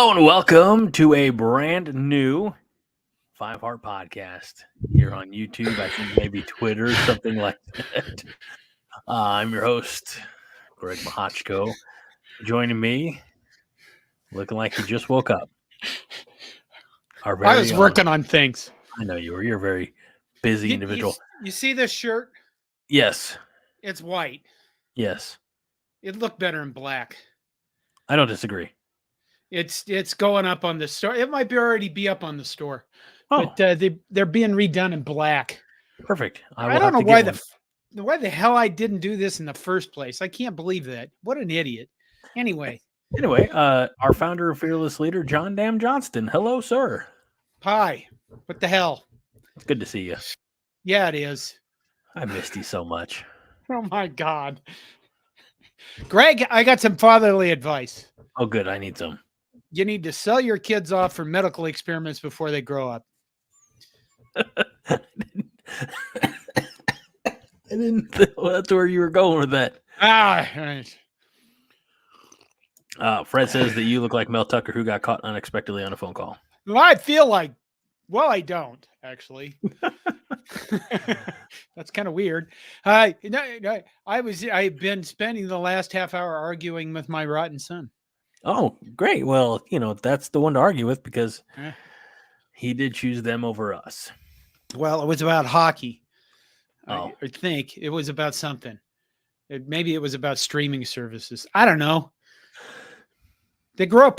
Hello and welcome to a brand new Five Heart podcast here on YouTube. I think maybe Twitter, something like that. I'm your host, Greg Mahachko. Joining me, looking like he just woke up. I was working on things. I know you were. You're a very busy individual. You see this shirt? Yes. It's white. Yes. It looked better in black. I don't disagree. It's going up on the store. It might already be up on the store, but they're being redone in black. Perfect. I don't know why the hell I didn't do this in the first place. I can't believe that. What an idiot. Anyway, our founder and fearless leader, John Dam Johnston. Hello, sir. Hi. What the hell? It's good to see you. Yeah, it is. I missed you so much. Oh my God. Greg, I got some fatherly advice. Oh, good. I need some. You need to sell your kids off for medical experiments before they grow up. That's where you were going with that. Fred says that you look like Mel Tucker, who got caught unexpectedly on a phone call. Well, I feel like, I don't actually. That's kind of weird. I've been spending the last half hour arguing with my rotten son. Oh, great. Well, that's the one to argue with because he did choose them over us. Well, it was about hockey. Oh. I think it was about something. Maybe it was about streaming services. I don't know. They grow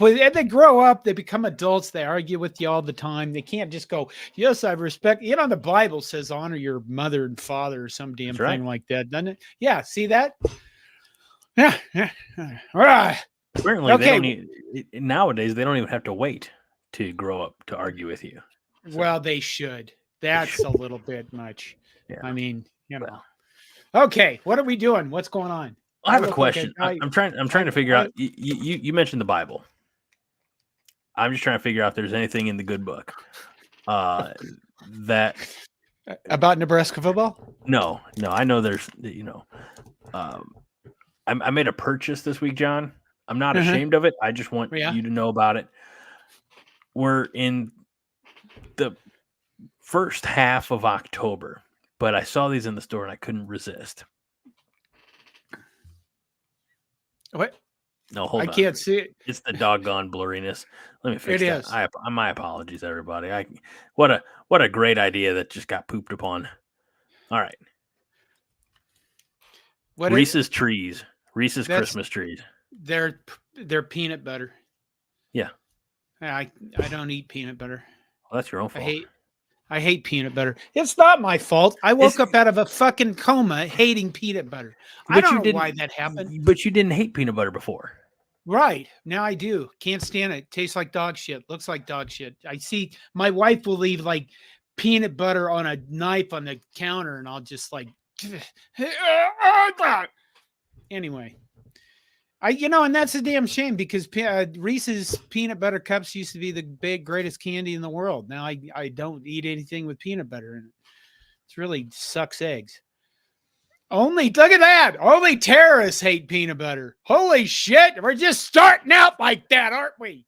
up, they become adults. They argue with you all the time. They can't just go, yes, I respect. The Bible says honor your mother and father or some damn thing like that, doesn't it? Yeah. See that? Yeah. All right. Apparently, nowadays they don't even have to wait to grow up to argue with you. So, well, they should. That's a little bit much. Yeah. I mean, Well. Okay, what are we doing? What's going on? I have a question. I'm trying to figure out. You mentioned the Bible. I'm just trying to figure out if there's anything in the good book that about Nebraska football. No. I know there's. I made a purchase this week, John. I'm not ashamed of it. I just want you to know about it. We're in the first half of October, but I saw these in the store and I couldn't resist. What? No, hold on. I can't see it. It's the doggone blurriness. Let me fix that. Is. My apologies, everybody. What a great idea that just got pooped upon. All right. Reese's trees. Reese's Christmas trees. They're peanut butter. Yeah. I don't eat peanut butter. Well, that's your own fault. I hate peanut butter. It's not my fault. I woke up out of a fucking coma hating peanut butter. I don't know why that happened. But you didn't hate peanut butter before. Right. Now I do. Can't stand it. Tastes like dog shit. Looks like dog shit. I see my wife will leave like peanut butter on a knife on the counter and I'll just like anyway. And that's a damn shame because Reese's peanut butter cups used to be the greatest candy in the world. Now I don't eat anything with peanut butter in it. It really sucks eggs. Look at that. Only terrorists hate peanut butter. Holy shit. We're just starting out like that, aren't we?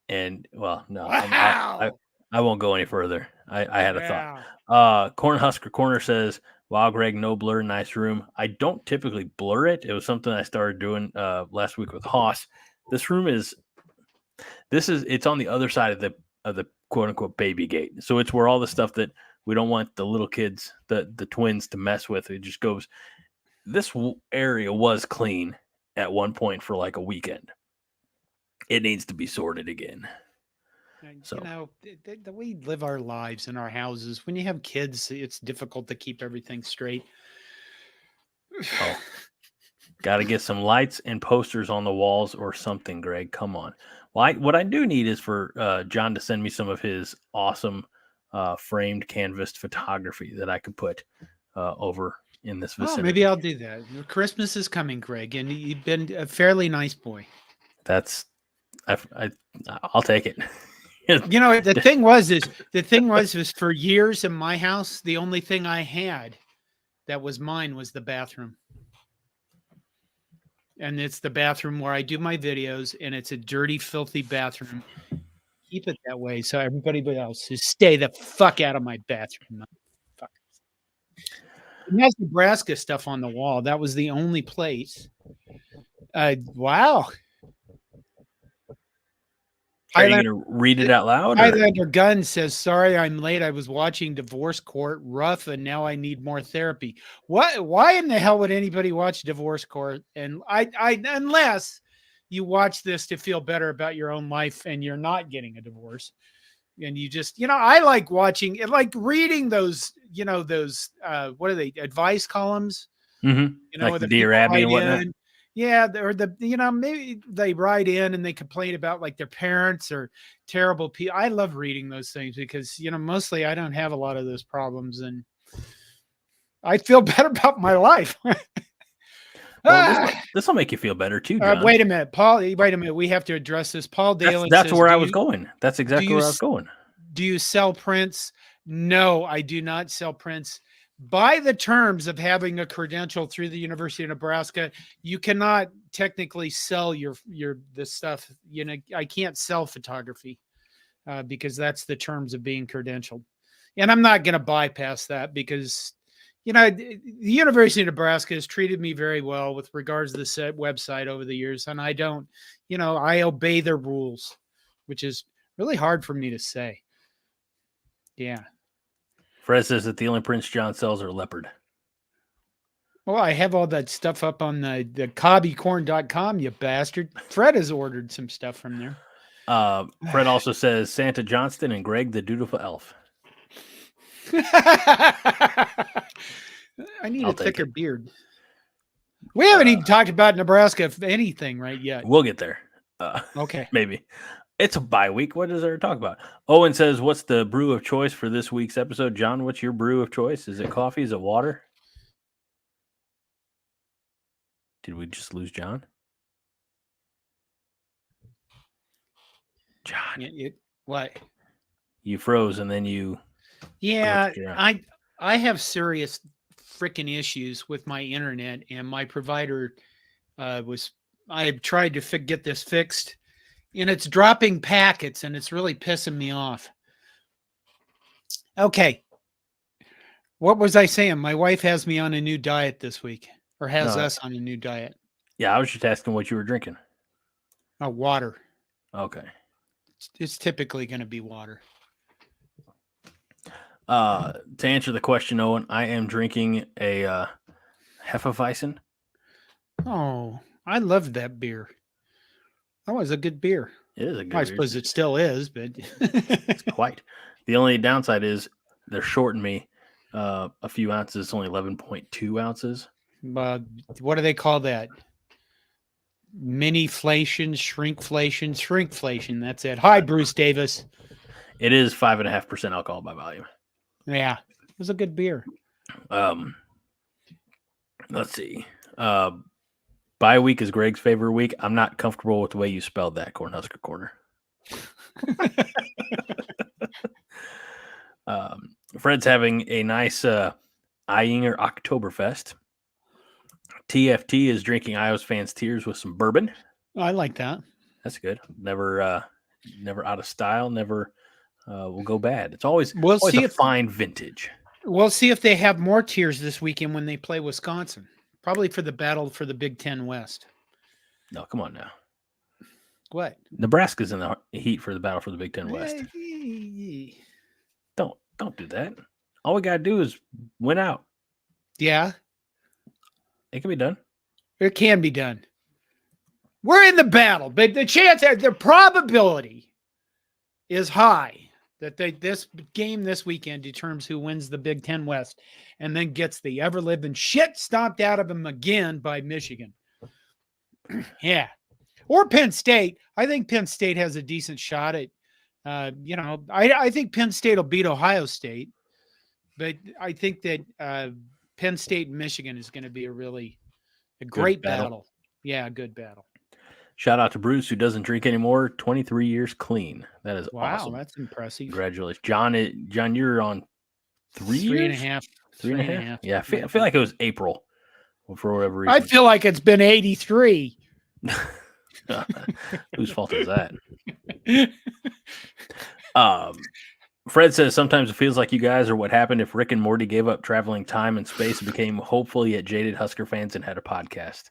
And well, no, wow. I won't go any further. I had a thought. Cornhusker Corner says, wow, Greg, no blur, nice room. I don't typically blur it. It was something I started doing last week with Haas. This room it's on the other side of the quote unquote baby gate. So it's where all the stuff that we don't want the little kids, the twins to mess with. It just goes. This area was clean at one point for like a weekend. It needs to be sorted again. So we live our lives in our houses. When you have kids, it's difficult to keep everything straight. Got to get some lights and posters on the walls or something, Greg. Come on. Well, what I do need is for John to send me some of his awesome framed canvas photography that I could put over in this vicinity. Maybe I'll do that. Christmas is coming, Greg, and you've been a fairly nice boy. I'll take it. The thing was for years in my house, the only thing I had that was mine was the bathroom. and it's the bathroom where I do my videos, and it's a dirty, filthy bathroom. Keep it that way so everybody else just stay the fuck out of my bathroom. It has Nebraska stuff on the wall. That was the only place. Wow. Are you going to read it out loud? Highlander Gun says, sorry, I'm late. I was watching Divorce Court. Rough, and now I need more therapy. What? Why in the hell would anybody watch Divorce Court? And unless you watch this to feel better about your own life and you're not getting a divorce. And you just, I like watching it, like reading those, what are they, advice columns? Mm-hmm. Like the Dear Abby and whatnot. Yeah, or maybe they write in and they complain about like their parents or terrible people. I love reading those things because, mostly I don't have a lot of those problems and I feel better about my life. Well, this will make you feel better too, John. Wait a minute, Paul. Wait a minute. We have to address this. Paul Dalen. That's where I was going. That's exactly where I was going. Do you sell prints? No, I do not sell prints. By the terms of having a credential through the University of Nebraska, you cannot technically sell the stuff. I can't sell photography because that's the terms of being credentialed, and I'm not going to bypass that because the University of Nebraska has treated me very well with regards to the website over the years, and I don't, I obey their rules, which is really hard for me to say. Yeah. Fred says that the only prints John sells are leopard. Well, I have all that stuff up on the cobbycorn.com, you bastard. Fred has ordered some stuff from there. Fred also says Santa Johnston and Greg the Dutiful Elf. I need a thicker beard. We haven't even talked about Nebraska, if anything, right yet. We'll get there. Okay. Maybe. It's a bye week. What is there to talk about? Owen says, what's the brew of choice for this week's episode? John, what's your brew of choice? Is it coffee? Is it water? Did we just lose John? John. What? You froze and then you... Yeah, I have serious freaking issues with my internet, and my provider I tried to get this fixed, and it's dropping packets, and it's really pissing me off. Okay. What was I saying? My wife has me on a new diet this week, or has us on a new diet. Yeah, I was just asking what you were drinking. Water. Okay. It's typically going to be water. To answer the question, Owen, I am drinking a Hefeweizen. Oh, I loved that beer. That was a good beer. It is a good beer. I suppose it still is, but it's quite. The only downside is they're shorting me a few ounces. It's only 11.2 ounces. What do they call that? Miniflation, shrinkflation. That's it. Hi, Bruce Davis. It is 5.5% alcohol by volume. Yeah, it was a good beer. Let's see. Bye week is Greg's favorite week. I'm not comfortable with the way you spelled that, Cornhusker Corner. Fred's having a nice Eyinger Oktoberfest. TFT is drinking Iowa's fans' tears with some bourbon. I like that. That's good. Never out of style. Never will go bad. It's always a fine vintage. We'll see if they have more tears this weekend when they play Wisconsin. Probably for the battle for the Big Ten West. No, come on now. What? Nebraska's in the heat for the battle for the Big Ten West. Don't do that. All we got to do is win out. Yeah. It can be done. It can be done. We're in the battle, but the probability is high that this game this weekend determines who wins the Big Ten West and then gets the ever-living shit stomped out of them again by Michigan. Yeah. Or Penn State. I think Penn State has a decent shot at, I think Penn State will beat Ohio State, but I think that Penn State and Michigan is going to be a great battle. Yeah, a good battle. Shout out to Bruce, who doesn't drink anymore. 23 years clean. That is awesome. Wow, that's impressive. Congratulations. John, you're on 3 years? Three and a half. Yeah, I feel like it was April for whatever reason. I feel like it's been 83. Whose fault is that? Fred says sometimes it feels like you guys are what happened if Rick and Morty gave up traveling time and space and became hopeful yet jaded Husker fans and had a podcast.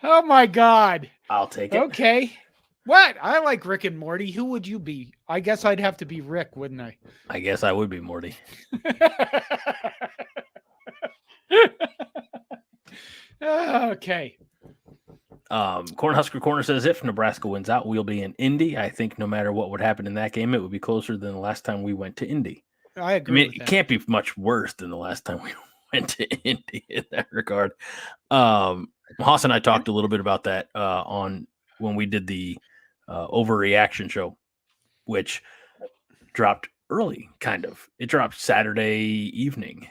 Oh my God. I'll take it. Okay. What? I like Rick and Morty. Who would you be? I guess I'd have to be Rick, wouldn't I? I guess I would be Morty. Okay. Cornhusker Corner says if Nebraska wins out, we'll be in Indy. I think no matter what would happen in that game, it would be closer than the last time we went to Indy. I agree. It can't be much worse than the last time we went to Indy in that regard. Haas and I talked a little bit about that on when we did the overreaction show, which dropped early, kind of. It dropped Saturday evening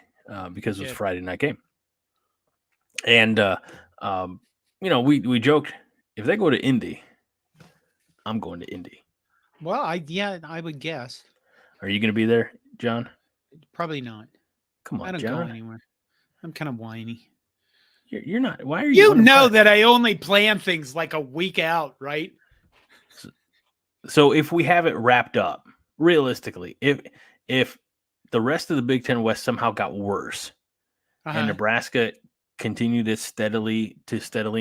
because it was a Friday night game. And, we joked, if they go to Indy, I'm going to Indy. Well, I would guess. Are you going to be there, John? Probably not. Come on, I don't John. go anywhere. I'm kind of whiny. You're not. Why are you? You know that I only plan things like a week out, right? So if we have it wrapped up, realistically, if the rest of the Big Ten West somehow got worse, and Nebraska continued to steadily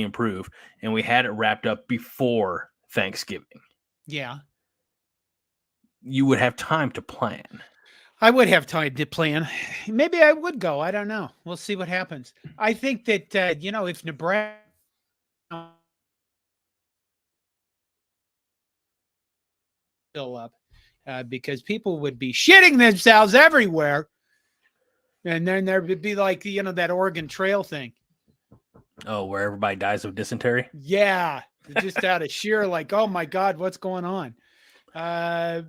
improve, and we had it wrapped up before Thanksgiving, you would have time to plan. I would have time to plan. Maybe I would go. I don't know. We'll see what happens. I think that, if Nebraska fill up, because people would be shitting themselves everywhere. And then there would be like, that Oregon Trail thing. Oh, where everybody dies of dysentery? Yeah. Just out of sheer like, oh my God, what's going on? Paul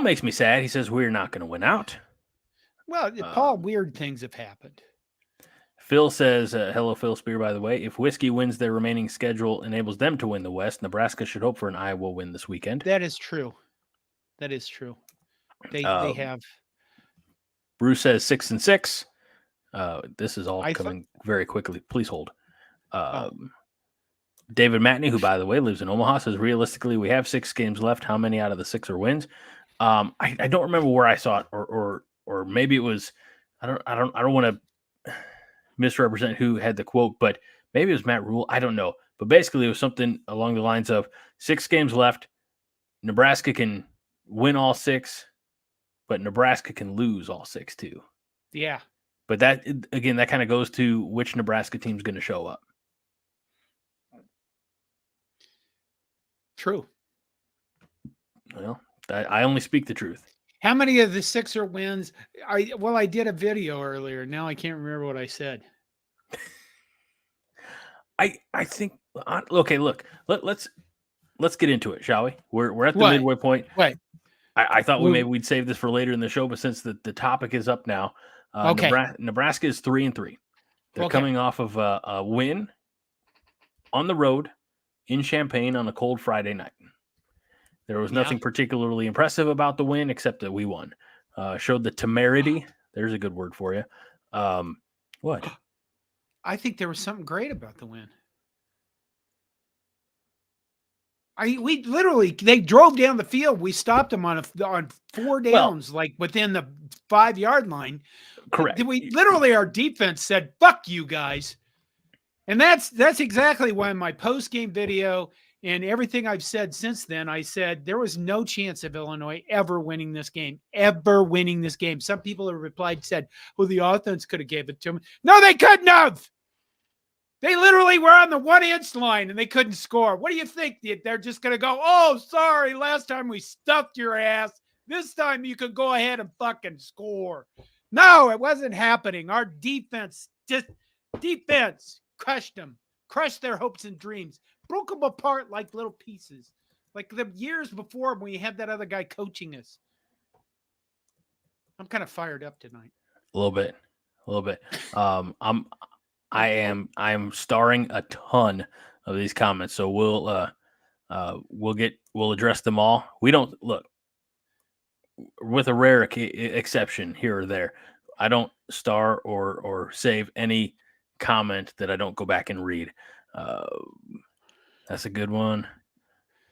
makes me sad. He says we're not going to win out. Well, Paul, weird things have happened. Phil says, hello, Phil Spear, by the way. If Whiskey wins their remaining schedule, enables them to win the West, Nebraska should hope for an Iowa win this weekend. That is true. They have. Bruce says 6-6. This is all coming very quickly. Please hold. David Matney, who, by the way, lives in Omaha, says, realistically, we have 6 games left. How many out of the 6 are wins? I don't remember where I saw it, or maybe it was, I don't want to misrepresent who had the quote, but maybe it was Matt Rule. I don't know. But basically it was something along the lines of 6 games left. Nebraska can win all 6, but Nebraska can lose all 6 too. Yeah. But that kind of goes to which Nebraska team's going to show up. True. Well, I only speak the truth. How many of the 6 are wins? I did a video earlier. Now I can't remember what I said. I think. Okay, look. Let's get into it, shall we? We're at the midway point. Right. I thought we'd save this for later in the show, but since the topic is up now, okay. Nebraska is 3-3. They're coming off of a win on the road in Champaign on a cold Friday night. There was nothing particularly impressive about the win except that we won. Showed the temerity. There's a good word for you. What? I think there was something great about the win. They drove down the field. We stopped them on 4 downs, like within the 5-yard line. Correct. Our defense said, "Fuck you guys," and that's exactly why in my post-game video and everything I've said since then, I said there was no chance of Illinois ever winning this game. Some people have replied, said, "Well, the offense could have gave it to them." No, they couldn't have. They literally were on the 1-inch line and they couldn't score. What do you think? They're just going to go, "Oh, sorry, last time we stuffed your ass. This time you can go ahead and fucking score." No, it wasn't happening. Our defense crushed them, crushed their hopes and dreams, broke them apart like little pieces, like the years before when we had that other guy coaching us. I'm kind of fired up tonight. A little bit. I am starring a ton of these comments, so we'll address them all. We don't look, with a rare exception here or there, I don't star or save any comment that I don't go back and read. That's a good one.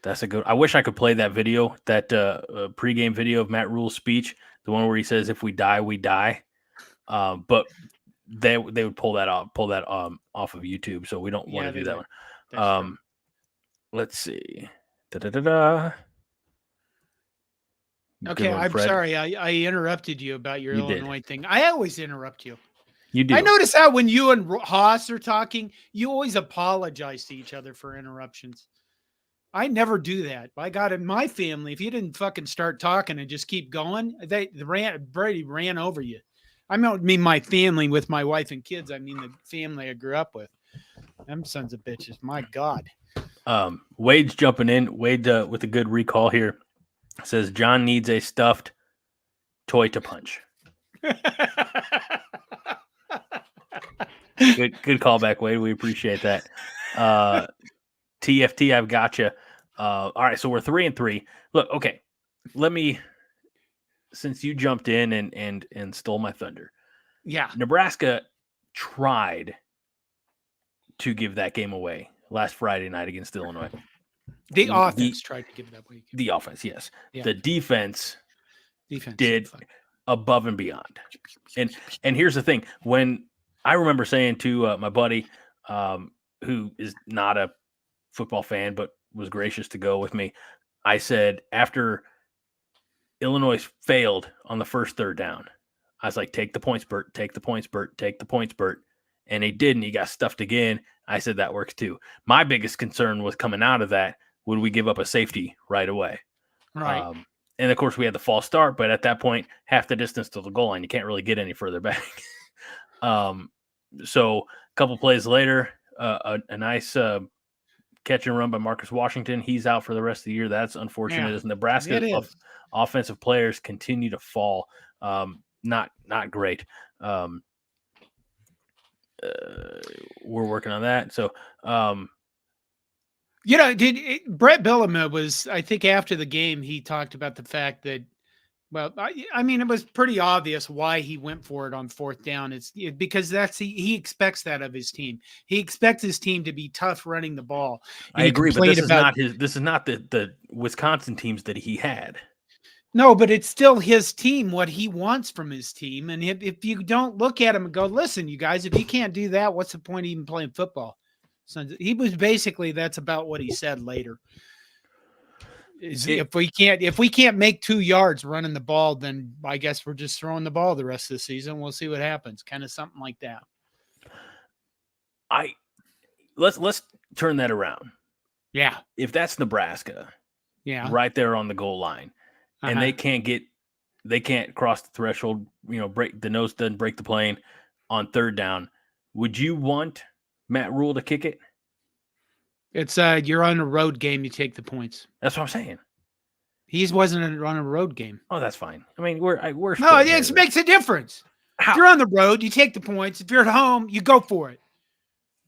I wish I could play that video, that pregame video of Matt Rule's speech, the one where he says, "If we die, we die." But they would pull that off of YouTube, so we don't want to do that one. Let's see. Okay, I'm Fred. sorry. I interrupted you about your Illinois thing. I always interrupt you. You do. I notice that when you and Haas are talking, you always apologize to each other for interruptions. I never do that. By God, in my family, if you didn't fucking start talking and just keep going, Brady ran over you. I don't mean my family with my wife and kids. I mean the family I grew up with. Them sons of bitches. My God. Wade's jumping in. Wade with a good recall here says John needs a stuffed toy to punch. Good callback, Wade. We appreciate that. TFT, I've got you. All right, so we're 3-3. Look, okay. Let me, since you jumped in and stole my thunder. Yeah. Nebraska tried to give that game away last Friday night against Illinois. The offense tried to give it away. The offense, yes. Yeah. The defense did above and beyond. And here's the thing. When I remember saying to my buddy, who is not a football fan but was gracious to go with me, I said, after Illinois failed on the first third down, I was like, take the points, Bert, take the points, Bert, take the points, Bert. And he didn't. He got stuffed again. I said, that works too. My biggest concern was coming out of that, would we give up a safety right away? Right. And, of course, we had the false start, but at that point, half the distance to the goal line, you can't really get any further back. So a couple plays later, a nice catch and run by Marcus Washington. He's out for the rest of the year. That's unfortunate as Nebraska's offensive players continue to fall. Not great. We're working on that. So, Brett Bielema was, I think after the game, he talked about the fact that, well, I mean, it was pretty obvious why he went for it on fourth down. It's because he expects that of his team. He expects his team to be tough running the ball. And I agree, but this is not the Wisconsin teams that he had. No, but it's still his team, what he wants from his team. And if you don't look at him and go, listen, you guys, if you can't do that, what's the point of even playing football? So he was basically, that's about what he said later. If we can't make 2 yards running the ball, then I guess we're just throwing the ball the rest of the season. We'll see what happens. Kind of something like that. Let's turn that around. Yeah. If that's Nebraska, right there on the goal line, and they can't cross the threshold, break the nose, doesn't break the plane on third down, would you want Matt Rule to kick it? It's you're on a road game, you take the points. That's what I'm saying. He wasn't on a road game. Oh, that's fine. I mean, we're no, it makes a difference. How? If you're on the road, you take the points. If you're at home, you go for it.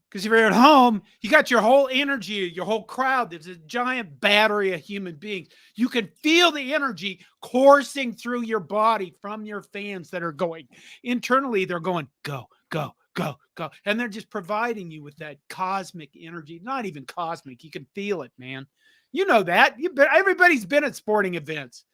Because if you're at home, you got your whole energy, your whole crowd. There's a giant battery of human beings. You can feel the energy coursing through your body from your fans that are going. Internally, they're going, go, go, go, go. And they're just providing you with that cosmic energy. Not even cosmic. You can feel it, man. You know that. Everybody's been at sporting events.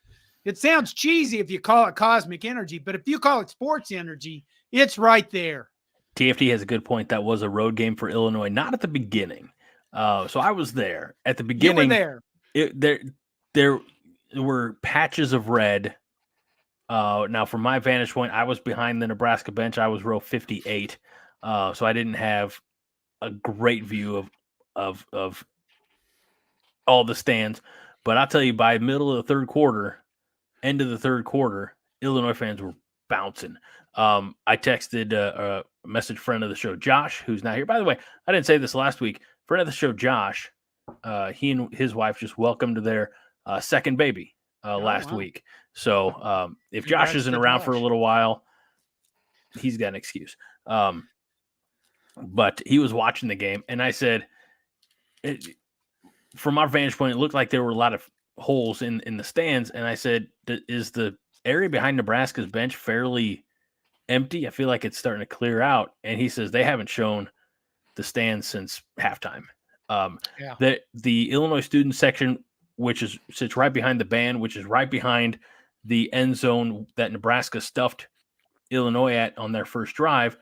It sounds cheesy if you call it cosmic energy, but if you call it sports energy, it's right there. TFT has a good point. That was a road game for Illinois, not at the beginning. So I was there. At the beginning, you were there. There were patches of red. Now, from my vantage point, I was behind the Nebraska bench. I was row 58, so I didn't have a great view of all the stands. But I'll tell you, by middle of the third quarter, end of the third quarter, Illinois fans were bouncing. I texted a message friend of the show, Josh, who's not here. By the way, I didn't say this last week. Friend of the show, Josh, he and his wife just welcomed their second baby last week. So if Josh isn't around for a little while, he's got an excuse. But he was watching the game, and I said, from our vantage point, it looked like there were a lot of holes in the stands. And I said, is the area behind Nebraska's bench fairly empty. I feel like it's starting to clear out. And he says they haven't shown the stands since halftime. Yeah. The Illinois student section, which sits right behind the band, which is right behind the end zone that Nebraska stuffed Illinois at on their first drive,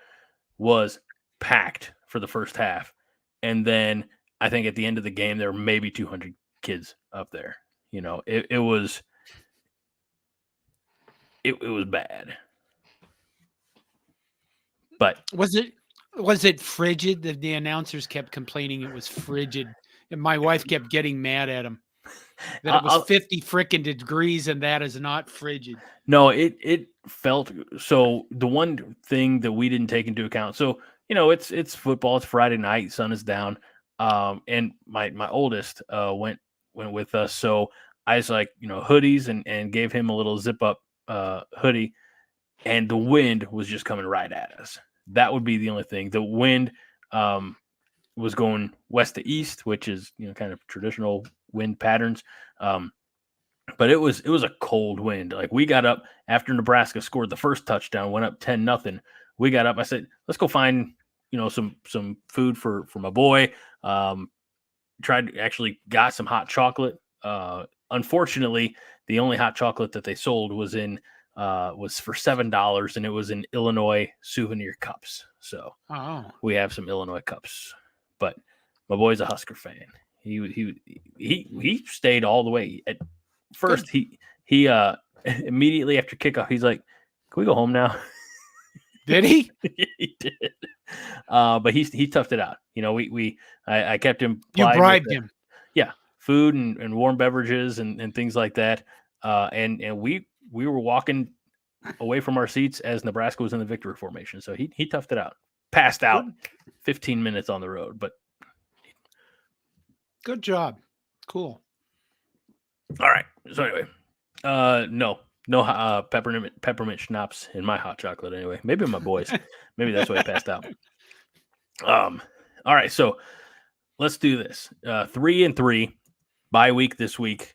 was packed for the first half. And then I think at the end of the game, there were maybe 200 kids up there. It was bad. But was it frigid? The announcers kept complaining it was frigid, and my wife kept getting mad at him that it was 50 frickin' degrees, and that is not frigid. No, it felt so. The one thing that we didn't take into account, so it's football. It's Friday night, sun is down, and my oldest went with us. So I was like, hoodies and gave him a little zip up hoodie, and the wind was just coming right at us. That would be the only thing. The wind was going west to east, which is kind of traditional wind patterns. But it was a cold wind. Like, we got up after Nebraska scored the first touchdown, went up 10-0. We got up. I said, let's go find some food for my boy. Got some hot chocolate. Unfortunately, the only hot chocolate that they sold was for $7, and it was in Illinois souvenir cups. So we have some Illinois cups. But my boy's a Husker fan. He stayed all the way. At first, he immediately after kickoff, he's like, "Can we go home now?" Did he? He did. But he toughed it out. I kept him. You bribed him. Yeah, food and warm beverages and things like that. And we were walking away from our seats as Nebraska was in the victory formation. So he toughed it out. Passed out 15 minutes on the road, but good job. Cool. All right. So anyway, no peppermint schnapps in my hot chocolate anyway. Maybe my boys. Maybe that's why he passed out. All right. So let's do this. 3-3 bye week this week.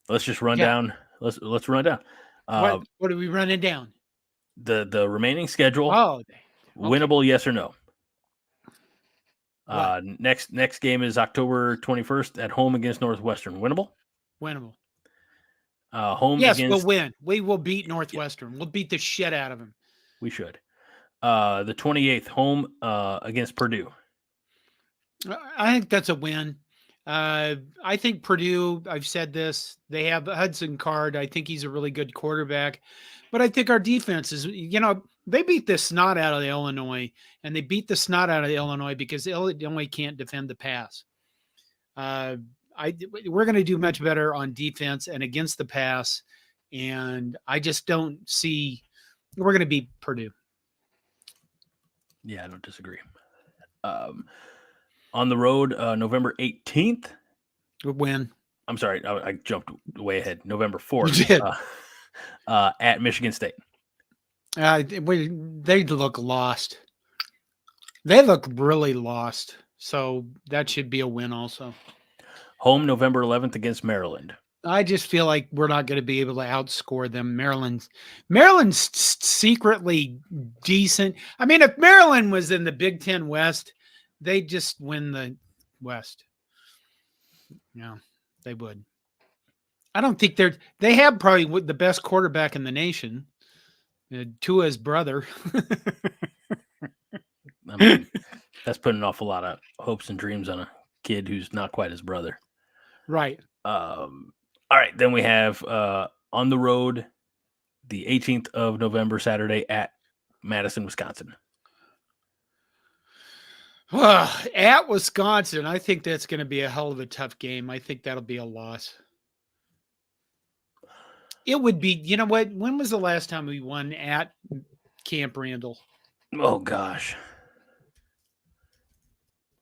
Let's just run down. Let's run down. What are we running down? The remaining schedule. Oh, okay. Winnable, yes or no? Next game is October 21st at home against Northwestern. Winnable? Winnable. Home yes, against... we'll win. We will beat Northwestern. We'll beat the shit out of them. We should. The 28th, home against Purdue. I think that's a win. I think Purdue, I've said this, they have Hudson Card. I think he's a really good quarterback. But I think our defense is, they beat the snot out of Illinois, and they beat the snot out of Illinois because Illinois can't defend the pass. We're going to do much better on defense and against the pass, and I just don't see we're going to beat Purdue. Yeah, I don't disagree. On the road, November 18th. When? I'm sorry, I jumped way ahead. November 4th. You did. At Michigan State. They look lost. They look really lost. So that should be a win also. Home November 11th against Maryland. I just feel like we're not going to be able to outscore them. Maryland's secretly decent. I mean, if Maryland was in the Big Ten West, they'd just win the West. No, they would. I don't think they have probably the best quarterback in the nation. Tua's brother. I mean, that's putting an awful lot of hopes and dreams on a kid who's not quite his brother. Right. All right. Then we have on the road the 18th of November, Saturday at Madison, Wisconsin. At Wisconsin, I think that's going to be a hell of a tough game. I think that'll be a loss. It would be, you know what? When was the last time we won at Camp Randall? Oh, gosh.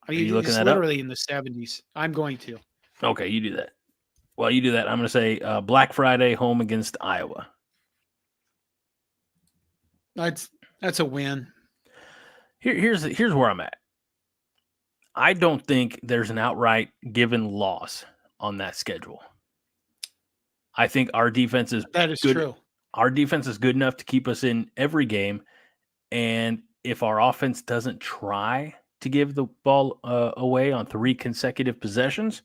Are you looking at literally in the 70s. I'm going to. Okay, you do that. Well, you do that. I'm going to say Black Friday home against Iowa. That's a win. Here's where I'm at. I don't think there's an outright given loss on that schedule. I think our defense is that is good. True. our defense is good enough to keep us in every game. And if our offense doesn't try to give the ball away on 3 consecutive possessions,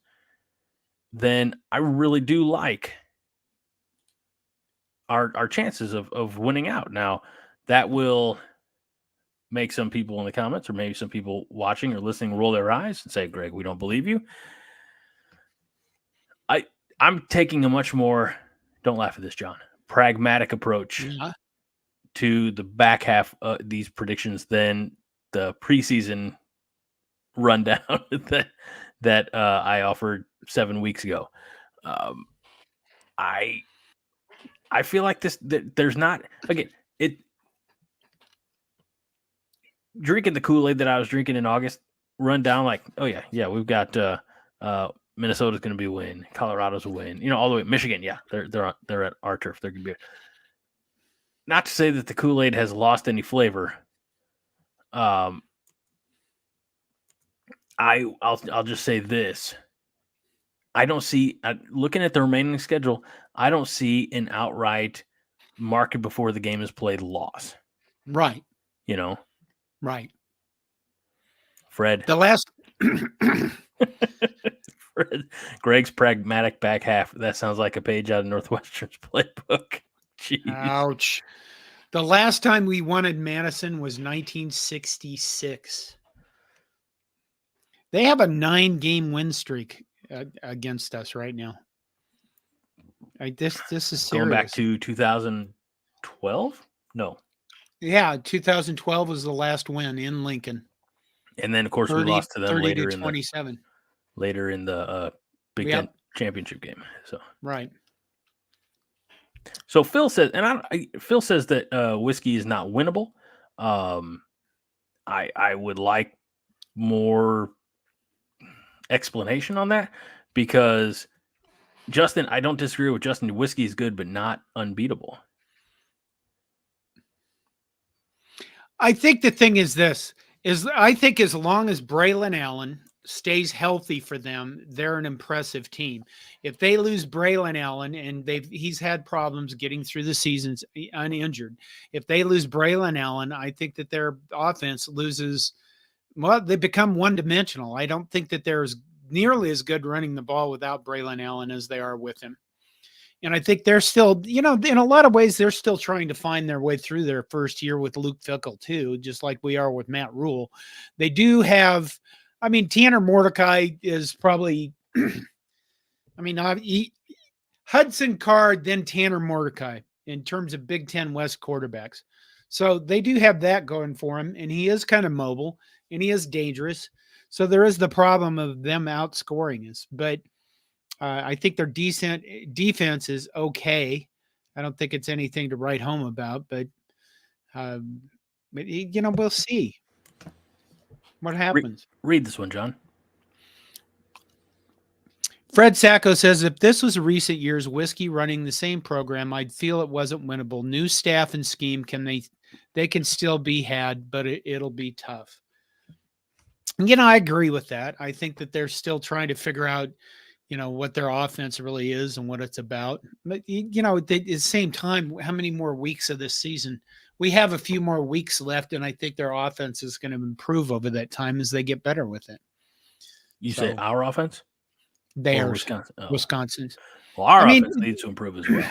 then I really do like our chances of winning out. Now, that will make some people in the comments or maybe some people watching or listening roll their eyes and say, Greg, we don't believe you. I'm taking a much more, don't laugh at this, John, pragmatic approach to the back half of these predictions than the preseason rundown that I offered 7 weeks ago. I feel like there's not, again, drinking the Kool-Aid that I was drinking in August, run down like, oh yeah, we've got Minnesota's going to be a win, Colorado's a win, all the way Michigan, yeah, they're at our turf, they're going to be. Not to say that the Kool-Aid has lost any flavor. I'll just say this: I don't see, looking at the remaining schedule, I don't see an outright mark it before the game is played loss. Right. Right. Fred. The last. Fred, Greg's pragmatic back half. That sounds like a page out of Northwestern's playbook. Jeez. Ouch. The last time we won in Madison was 1966. They have a 9-game win streak against us right now. This is serious. Going back to 2012? No. Yeah, 2012 was the last win in Lincoln. And then, of course, we lost to them later in 27. Later in the Big Ten championship game. So right. So Phil says, and Phil says that whiskey is not winnable. I would like more explanation on that because Justin, I don't disagree with Justin. Whiskey is good, but not unbeatable. I think the thing is this is I think as long as Braylon Allen stays healthy for them, they're an impressive team. If they lose Braylon Allen and he's had problems getting through the seasons uninjured. If they lose Braylon Allen, I think that their offense loses. Well, they become one-dimensional. I don't think that they're nearly as good running the ball without Braylon Allen as they are with him. And I think they're still, in a lot of ways, they're still trying to find their way through their first year with Luke Fickell too, just like we are with Matt Rule. They do have, Tanner Mordecai is probably, Hudson Card, then Tanner Mordecai in terms of Big Ten West quarterbacks. So they do have that going for him, and he is kind of mobile, and he is dangerous. So there is the problem of them outscoring us, but I think their defense is okay. I don't think it's anything to write home about, but we'll see what happens. Read this one, John. Fred Sacco says, if this was recent years whiskey running the same program, I'd feel it wasn't winnable. New staff and scheme they can still be had, but it'll be tough. I agree with that. I think that they're still trying to figure out, what their offense really is and what it's about. But, at the same time, how many more weeks of this season? We have a few more weeks left, and I think their offense is going to improve over that time as they get better with it. You say our offense? Theirs. Wisconsin's. Well, our offense needs to improve as well.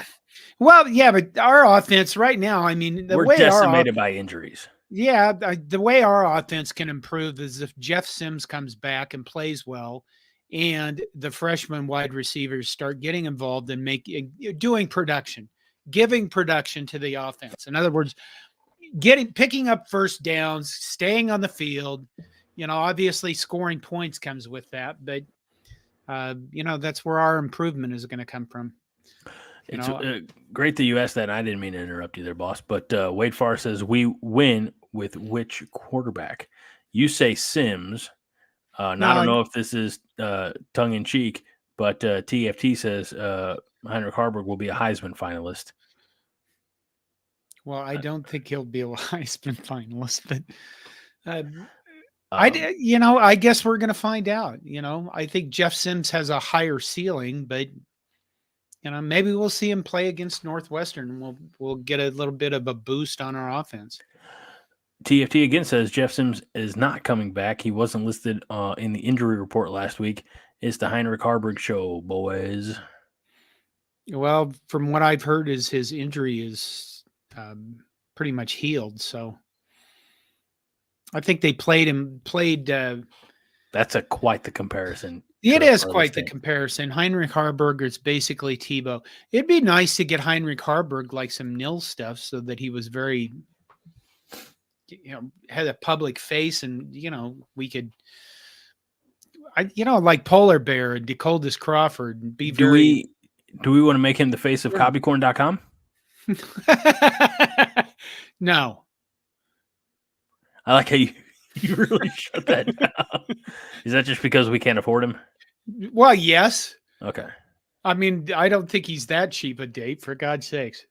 Well, yeah, but our offense right now, we're decimated by injuries. Yeah, the way our offense can improve is if Jeff Sims comes back and plays well, and the freshman wide receivers start getting involved and doing production, giving production to the offense. In other words, picking up first downs, staying on the field. Obviously scoring points comes with that, but that's where our improvement is going to come from. It's great that you asked that. I didn't mean to interrupt you there, boss. But Wade Farr says, we win with which quarterback? You say Sims. I don't know if this is tongue-in-cheek, but TFT says Heinrich Harburg will be a Heisman finalist. Well, I don't think he'll be a Heisman finalist, but I guess we're going to find out. I think Jeff Sims has a higher ceiling, but maybe we'll see him play against Northwestern, and we'll get a little bit of a boost on our offense. TFT again says Jeff Sims is not coming back. He wasn't listed in the injury report last week. It's the Heinrich Harburg show, boys. Well, from what I've heard, is his injury is pretty much healed. So I think they played. That's quite the comparison. It is quite the comparison. Heinrich Harburg is basically Tebow. It'd be nice to get Heinrich Harburg like some nil stuff so that he was very, had a public face, and we could, like Polar Bear and DeColdis Crawford, and be do we want to make him the face of copycorn.com? No. I like how you really shut that down. Is that just because we can't afford him? Well, yes. Okay. I mean, I don't think he's that cheap a date, for God's sakes.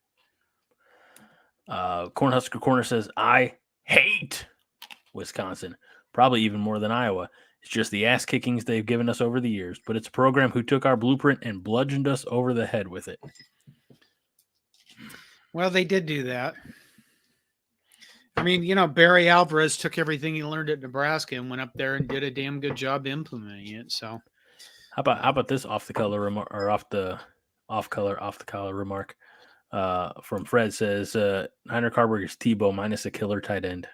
Cornhusker Corner says, I hate Wisconsin, probably even more than Iowa. It's just the ass kickings they've given us over the years, but it's a program who took our blueprint and bludgeoned us over the head with it. Well, they did do that. I mean, Barry Alvarez took everything he learned at Nebraska and went up there and did a damn good job implementing it. So, how about this off the color remark, or off the collar remark from Fred says Heinrich Harburg is Tebow minus a killer tight end.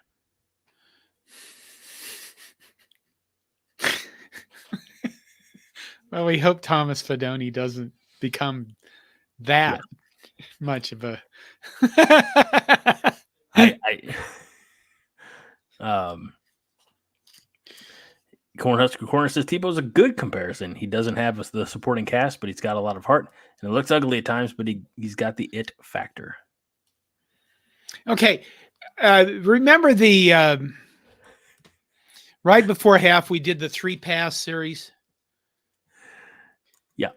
Well, we hope Thomas Fedoni doesn't become that much of a. Cornhusker Corner says Tebow's a good comparison. He doesn't have the supporting cast, but he's got a lot of heart, and it looks ugly at times, but he's got the it factor. Okay, remember the right before half we did the 3-pass series. Yeah,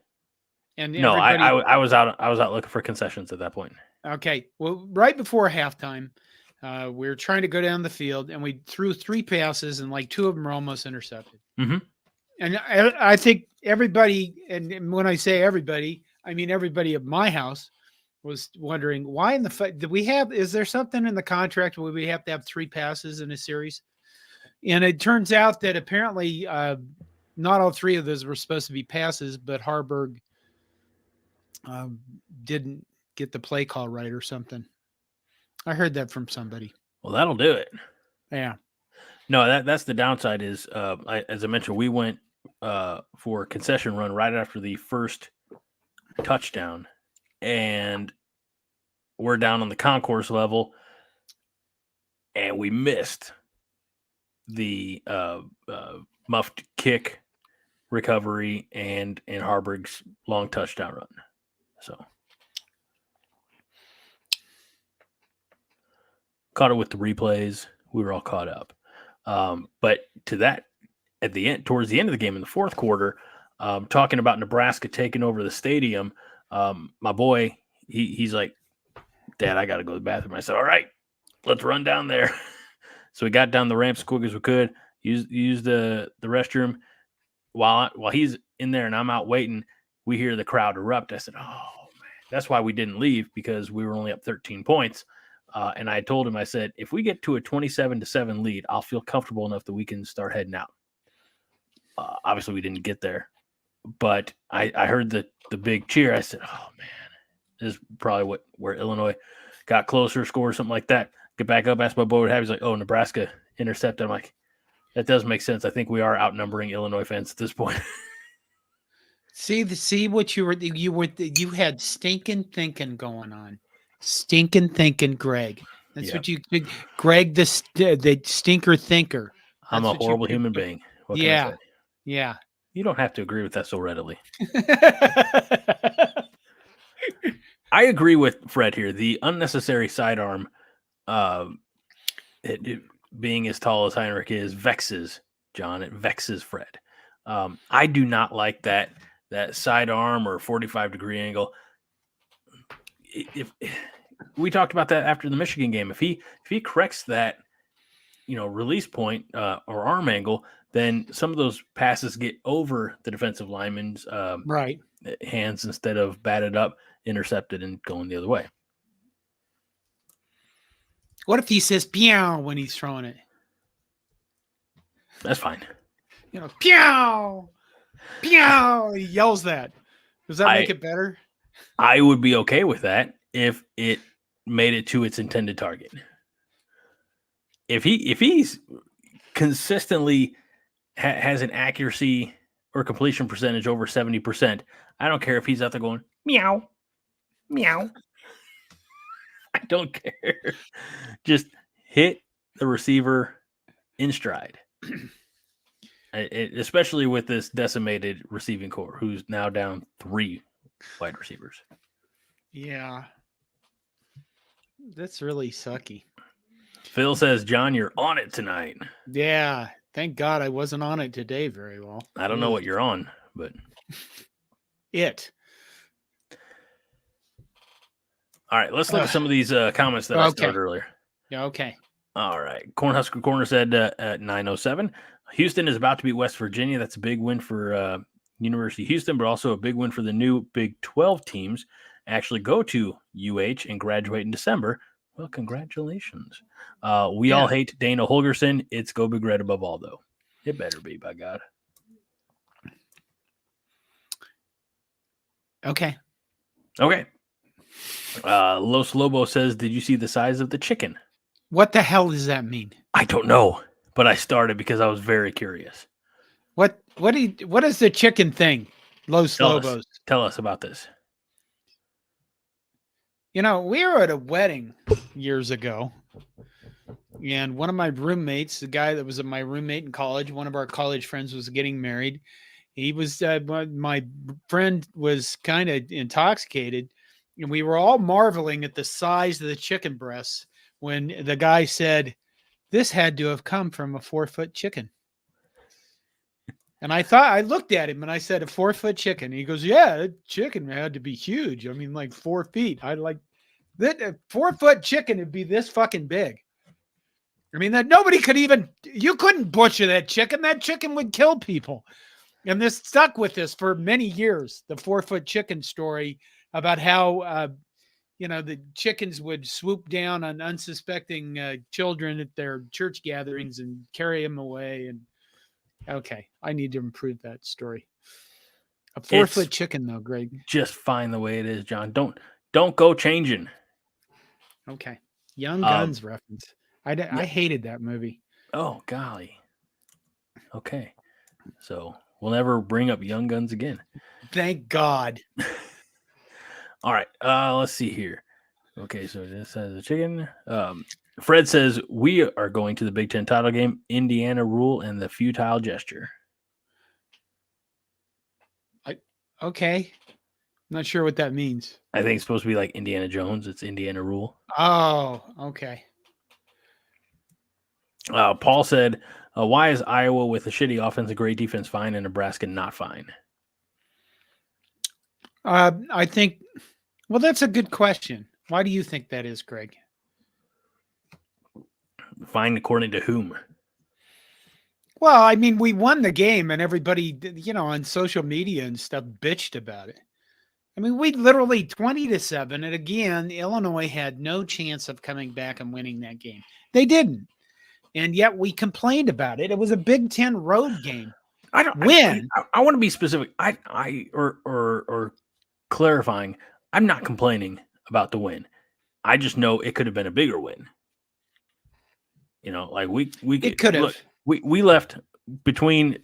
and no, I was out looking for concessions at that point. Okay, well, right before halftime. We were trying to go down the field, and we threw 3 passes, and like 2 of them were almost intercepted. Mm-hmm. And I think everybody, and when I say everybody, I mean everybody at my house, was wondering why in the is there something in the contract where we have to have 3 passes in a series? And it turns out that apparently not all 3 of those were supposed to be passes, but Harburg didn't get the play call right or something. I heard that from somebody. Well, that'll do it. Yeah. No, that's the downside is, as I mentioned, we went for a concession run right after the first touchdown, and we're down on the concourse level, and we missed the muffed kick recovery and Harburg's long touchdown run. So caught it with the replays. We were all caught up. But to that, at the end, towards the end of the game in the fourth quarter, talking about Nebraska taking over the stadium, my boy, he's like, Dad, I got to go to the bathroom. I said, all right, let's run down there. So we got down the ramp as quick as we could, used the restroom. While he's in there and I'm out waiting, we hear the crowd erupt. I said, oh, man, that's why we didn't leave, because we were only up 13 points. And I told him, I said, if we get to a 27-7 lead, I'll feel comfortable enough that we can start heading out. Obviously, we didn't get there, but I heard the big cheer. I said, oh, man, this is probably where Illinois got closer, score, something like that. Get back up, ask my boy what happened. He's like, oh, Nebraska intercepted. I'm like, that does make sense. I think we are outnumbering Illinois fans at this point. See what you had stinking thinking going on. Stinking thinking, Greg. That's what you, Greg, the stinker thinker. I'm a horrible human being. What can I say? Yeah. You don't have to agree with that so readily. I agree with Fred here. The unnecessary sidearm, it being as tall as Heinrich is, vexes John. It vexes Fred. I do not like that sidearm or 45-degree angle. If we talked about that after the Michigan game, if he corrects that release point or arm angle, then some of those passes get over the defensive lineman's hands instead of batted up, intercepted, and going the other way. What if he says "pew" when he's throwing it? That's fine. Pew, pew. He yells that. Does that make it better? I would be okay with that if it made it to its intended target. If he's consistently has an accuracy or completion percentage over 70%, I don't care if he's out there going meow, meow. I don't care. Just hit the receiver in stride. Especially with this decimated receiving core, who's now down 3 wide receivers. Yeah. That's really sucky. Phil says, John, you're on it tonight. Yeah. Thank God I wasn't on it today very well. I don't know what you're on, but All right, let's look at some of these comments that I started earlier. Yeah, okay. All right. Cornhusker Corner said at 9:07, Houston is about to beat West Virginia. That's a big win for University of Houston, but also a big win for the new Big 12 teams. Actually go to UH and graduate in December. Well, congratulations. We all hate Dana Holgerson. It's go Big Red above all, though. It better be, by God. Okay. Los Lobo says, did you see the size of the chicken? What the hell does that mean? I don't know, but I started because I was very curious. What is the chicken thing? Los Lobos. Tell us about this. We were at a wedding years ago, and one of my roommates, the guy that was my roommate in college, one of our college friends was getting married. He was, my friend was kind of intoxicated, and we were all marveling at the size of the chicken breasts when the guy said, this had to have come from a 4-foot chicken. And I looked at him and I said, a 4-foot chicken. He goes, yeah, that chicken had to be huge. I mean, like 4 feet. I like that. A 4-foot chicken would be this fucking big. I mean, that nobody could you couldn't butcher that chicken. That chicken would kill people. And this stuck with us for many years, the 4-foot chicken story about how, the chickens would swoop down on unsuspecting children at their church gatherings and carry them away. And okay, I need to improve that story. A 4-foot chicken, though, Greg. Just fine the way it is, John. Don't go changing. Okay, Young Guns reference. I hated that movie. Oh golly. Okay, so we'll never bring up Young Guns again. Thank God. All right, let's see here. Okay, so this has a chicken. Fred says, we are going to the Big Ten title game, Indiana rule and the futile gesture. Okay. I'm not sure what that means. I think it's supposed to be like Indiana Jones. It's Indiana rule. Oh, okay. Paul said, why is Iowa with a shitty offense, a great defense fine, and Nebraska not fine? I think, well, that's a good question. Why do you think that is, Greg? Fine according to whom? Well, I mean, we won the game and everybody, on social media and stuff bitched about it. I mean, we literally 20-7. And again, Illinois had no chance of coming back and winning that game. They didn't. And yet we complained about it. It was a Big Ten road game. I don't win. I want to be specific. Or clarifying. I'm not complaining about the win. I just know it could have been a bigger win. Like we could have. Look, we left between.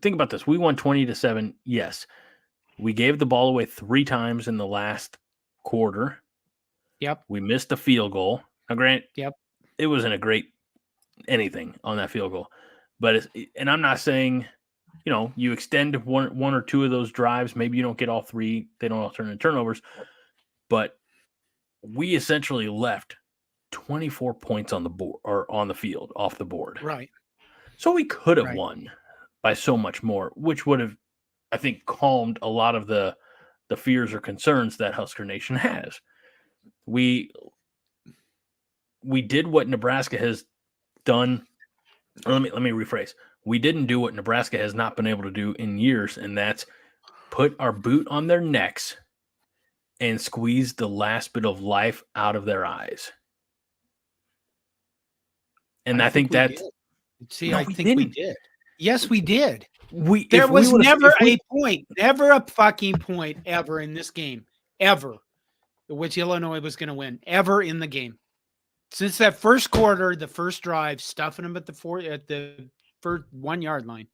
Think about this. We won 20-7. Yes, we gave the ball away 3 times in the last quarter. Yep. We missed a field goal. Now, Grant. Yep. It wasn't a great anything on that field goal, but and I'm not saying, you extend one or two of those drives. Maybe you don't get all 3. They don't all turn into turnovers, but we essentially left 24 points on the board or on the field off the board. Right. So we could have won by so much more, which would have, I think, calmed a lot of the fears or concerns that Husker Nation has. We did what Nebraska has done Let me rephrase. We didn't do what Nebraska has not been able to do in years, and that's put our boot on their necks and squeeze the last bit of life out of their eyes. And I think that's did. See, no, I we think didn't. we did. Yes, we did. We There if we was would've- never if we- a point, never a fucking point ever in this game, ever, which Illinois was going to win, ever in the game. Since that first quarter, the first drive, stuffing them at the first 1 yard line,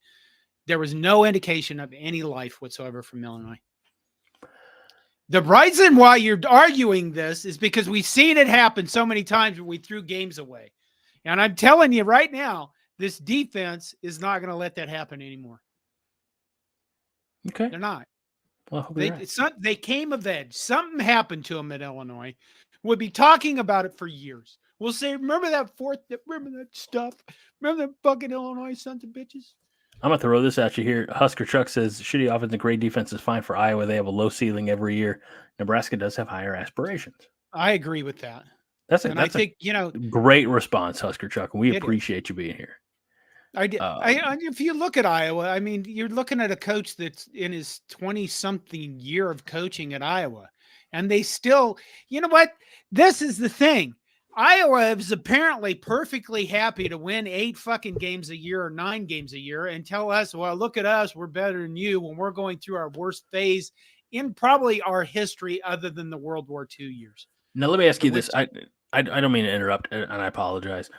there was no indication of any life whatsoever from Illinois. The reason why you're arguing this is because we've seen it happen so many times when we threw games away. And I'm telling you right now, this defense is not going to let that happen anymore. Okay. They're not. Well, they came of age. Something happened to them at Illinois. We'll be talking about it for years. We'll say, remember that stuff? Remember that fucking Illinois sons of bitches? I'm going to throw this at you here. Husker Chuck says, shitty offense and great defense is fine for Iowa. They have a low ceiling every year. Nebraska does have higher aspirations. I agree with that. That's a great response, Husker Chuck. And we appreciate you being here. I did. If you look at Iowa, I mean, you're looking at a coach that's in his 20-something year of coaching at Iowa. And they still, you know what? This is the thing. Iowa is apparently perfectly happy to win 8 fucking games a year or 9 games a year and tell us, well, look at us. We're better than you when we're going through our worst phase in probably our history other than the World War II years. Now, let me ask you this. I don't mean to interrupt, and I apologize.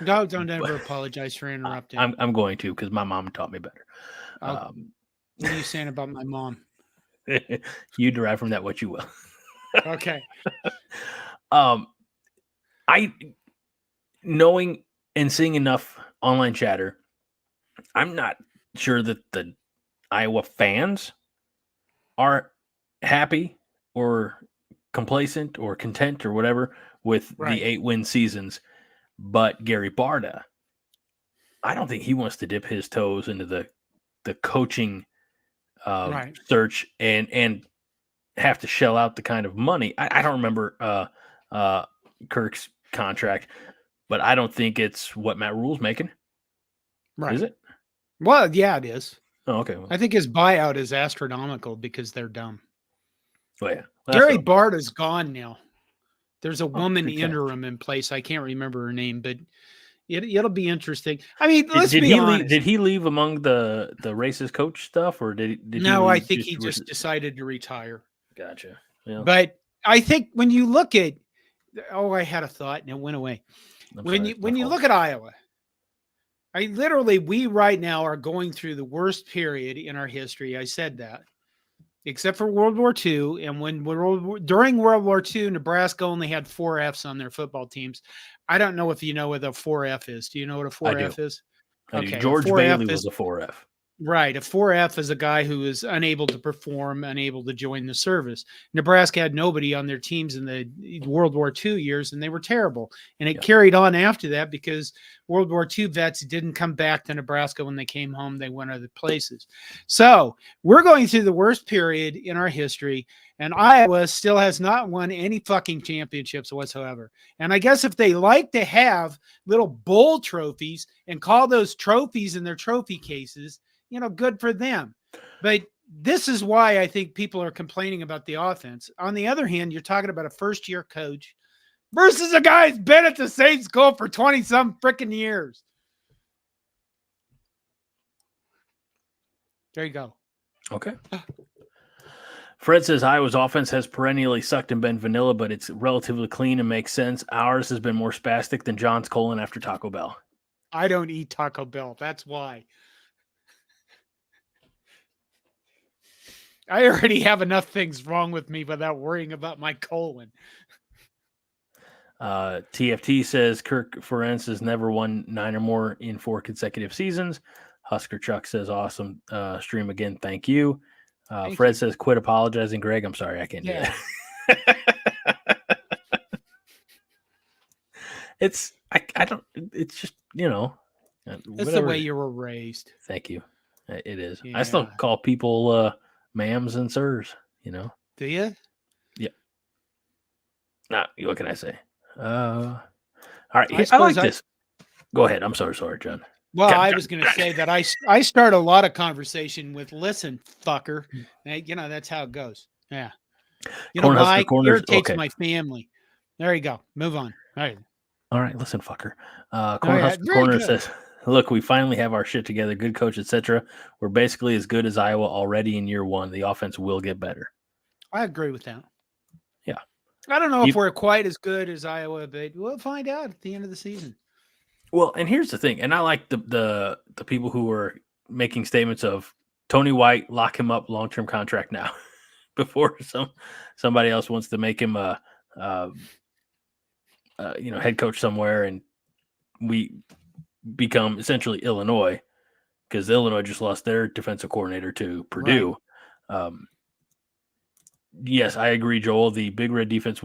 No, don't ever apologize for interrupting. I'm going to because my mom taught me better. What are you saying about my mom? You derive from that what you will. Okay. Knowing and seeing enough online chatter, I'm not sure that the Iowa fans are happy or complacent or content or whatever with the 8-win seasons. But Gary Barta, I don't think he wants to dip his toes into the coaching search and have to shell out the kind of money. I don't remember Kirk's contract, but I don't think it's what Matt Rule's making. Right. Is it? Well, yeah, it is. Oh, okay. Well, I think his buyout is astronomical because they're dumb. Oh, yeah. Gary Barta's gone now. There's a woman interim in place. I can't remember her name, but it'll be interesting. I mean, let's be honest. Did he leave among the racist coach stuff, or did no? I think he just decided to retire. Gotcha. Yeah. But I think when you look at, I had a thought and it went away. When you look at Iowa, we right now are going through the worst period in our history. I said that. Except for World War II. And during World War II, Nebraska only had 4 Fs on their football teams. I don't know if you know what a 4F is. Do you know what a 4F is? Okay. George Bailey was a 4F. Right. A 4F is a guy who is unable to perform, unable to join the service. Nebraska had nobody on their teams in the World War II years, and they were terrible. And it carried on after that because World War II vets didn't come back to Nebraska when they came home. They went other places. So we're going through the worst period in our history, and Iowa still has not won any fucking championships whatsoever. And I guess if they like to have little bowl trophies and call those trophies in their trophy cases, good for them. But this is why I think people are complaining about the offense. On the other hand, you're talking about a first-year coach versus a guy who's been at the same school for 20-some freaking years. There you go. Okay. Fred says Iowa's offense has perennially sucked and been vanilla, but it's relatively clean and makes sense. Ours has been more spastic than John's colon after Taco Bell. I don't eat Taco Bell. That's why. I already have enough things wrong with me without worrying about my colon. TFT says Kirk Ferentz has never won 9 or more in 4 consecutive seasons. Husker Chuck says awesome stream again. Thank you. Fred says quit apologizing. Greg, I'm sorry. I can't do that. It's just, That's the way you were raised. Thank you. It is. Yeah. I still call people ma'ams and sirs, Do you? Yeah. Nah, what can I say? All right. I like this. Go ahead. I'm sorry, John. Well, I was going to say that I start a lot of conversation with "Listen, fucker." That's how it goes. Yeah. You know why? Irritates my family. There you go. Move on. All right. Listen, fucker. Cornhusker Corner says, "Look, we finally have our shit together. Good coach, etc. We're basically as good as Iowa already in year one. The offense will get better." I agree with that. Yeah. I don't know if we're quite as good as Iowa, but we'll find out at the end of the season. Well, and here's the thing, and I like the people who were making statements of Tony White, lock him up, long-term contract now, before somebody else wants to make him a head coach somewhere, and we become essentially Illinois, because Illinois just lost their defensive coordinator to Purdue. Right. Yes, I agree, Joel. The Big Red defense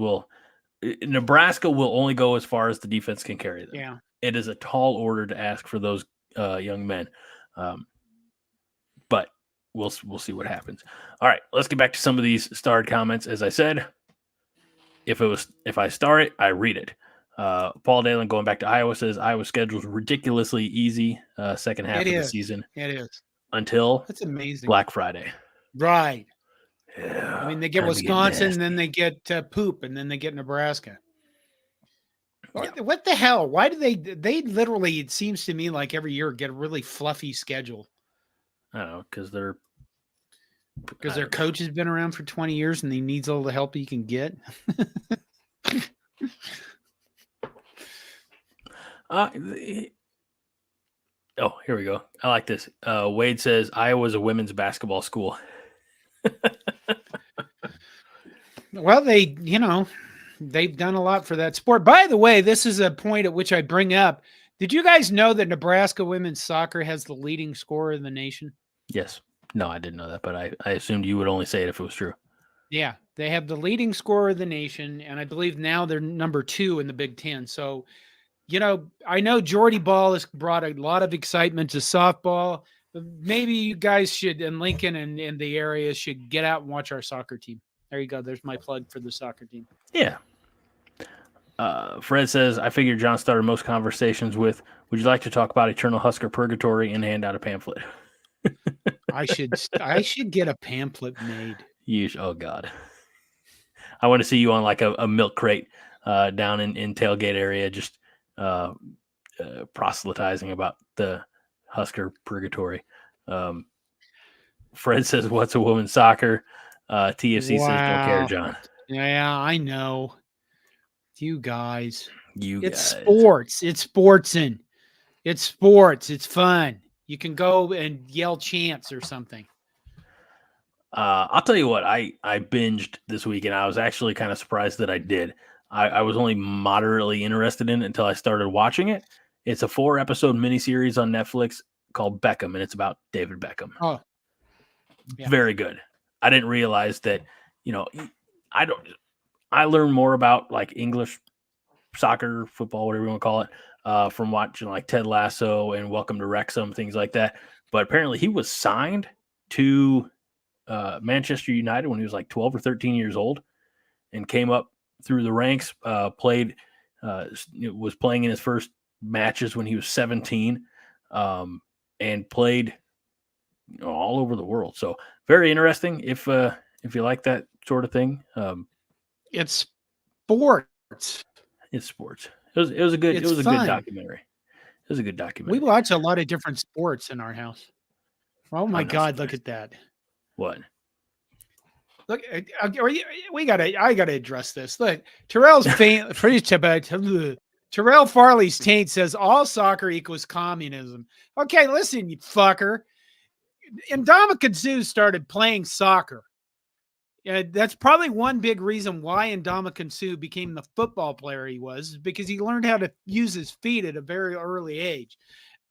Nebraska will only go as far as the defense can carry them. Yeah. It is a tall order to ask for those young men. But we'll see what happens. All right, let's get back to some of these starred comments. As I said, if I star it, I read it. Paul Dalen, going back to Iowa, says Iowa's schedule is ridiculously easy second half of the season. It is. Until that's amazing. Black Friday. Right. Yeah, I mean, they get Wisconsin, and then they get Poop, and then they get Nebraska. Yeah. What the hell? Why do they literally, it seems to me like every year, get a really fluffy schedule? I don't know, because their coach has been around for 20 years and he needs all the help he can get. Here we go. I like this. Wade says Iowa's a women's basketball school. Well, they've done a lot for that sport. By the way, this is a point at which I bring up. Did you guys know that Nebraska women's soccer has the leading scorer in the nation? Yes. No, I didn't know that, but I assumed you would only say it if it was true. Yeah, they have the leading scorer of the nation, and I believe now they're number 2 in the Big Ten. So, I know Jordy Ball has brought a lot of excitement to softball. Maybe you guys should, in Lincoln and in the area, should get out and watch our soccer team. There you go. There's my plug for the soccer team. Yeah. Fred says, I figured John started most conversations with, would you like to talk about Eternal Husker Purgatory and hand out a pamphlet? I should get a pamphlet made. Oh God. I want to see you on like a milk crate down in tailgate area, just proselytizing about the Husker Purgatory. Fred says, what's a women's soccer? TFC says, don't care, John. Yeah, I know. You guys. It's sports. It's sportsin'. It's sports. It's fun. You can go and yell chants or something. I'll tell you what, I binged this week, and I was actually kind of surprised that I did. I was only moderately interested in it until I started watching it. It's a 4-episode miniseries on Netflix called Beckham, and it's about David Beckham. Oh, yeah. Very good. I didn't realize that, I learned more about like English soccer, football, whatever you want to call it, from watching like Ted Lasso and Welcome to Wrexham, things like that. But apparently he was signed to Manchester United when he was like 12 or 13 years old and came up through the ranks, was playing in his first matches when he was 17, and played all over the world. So very interesting if you like that sort of thing. It's sports. It's sports. It was a good documentary. It was a good documentary. We watch a lot of different sports in our house. Oh my God, look at that. What? Look, I gotta address this. Look, Terrell Farley's taint says all soccer equals communism. Okay, listen, you fucker. Ndamukong Suh started playing soccer. That's probably one big reason why Ndamukong Suh became the football player he was, is because he learned how to use his feet at a very early age.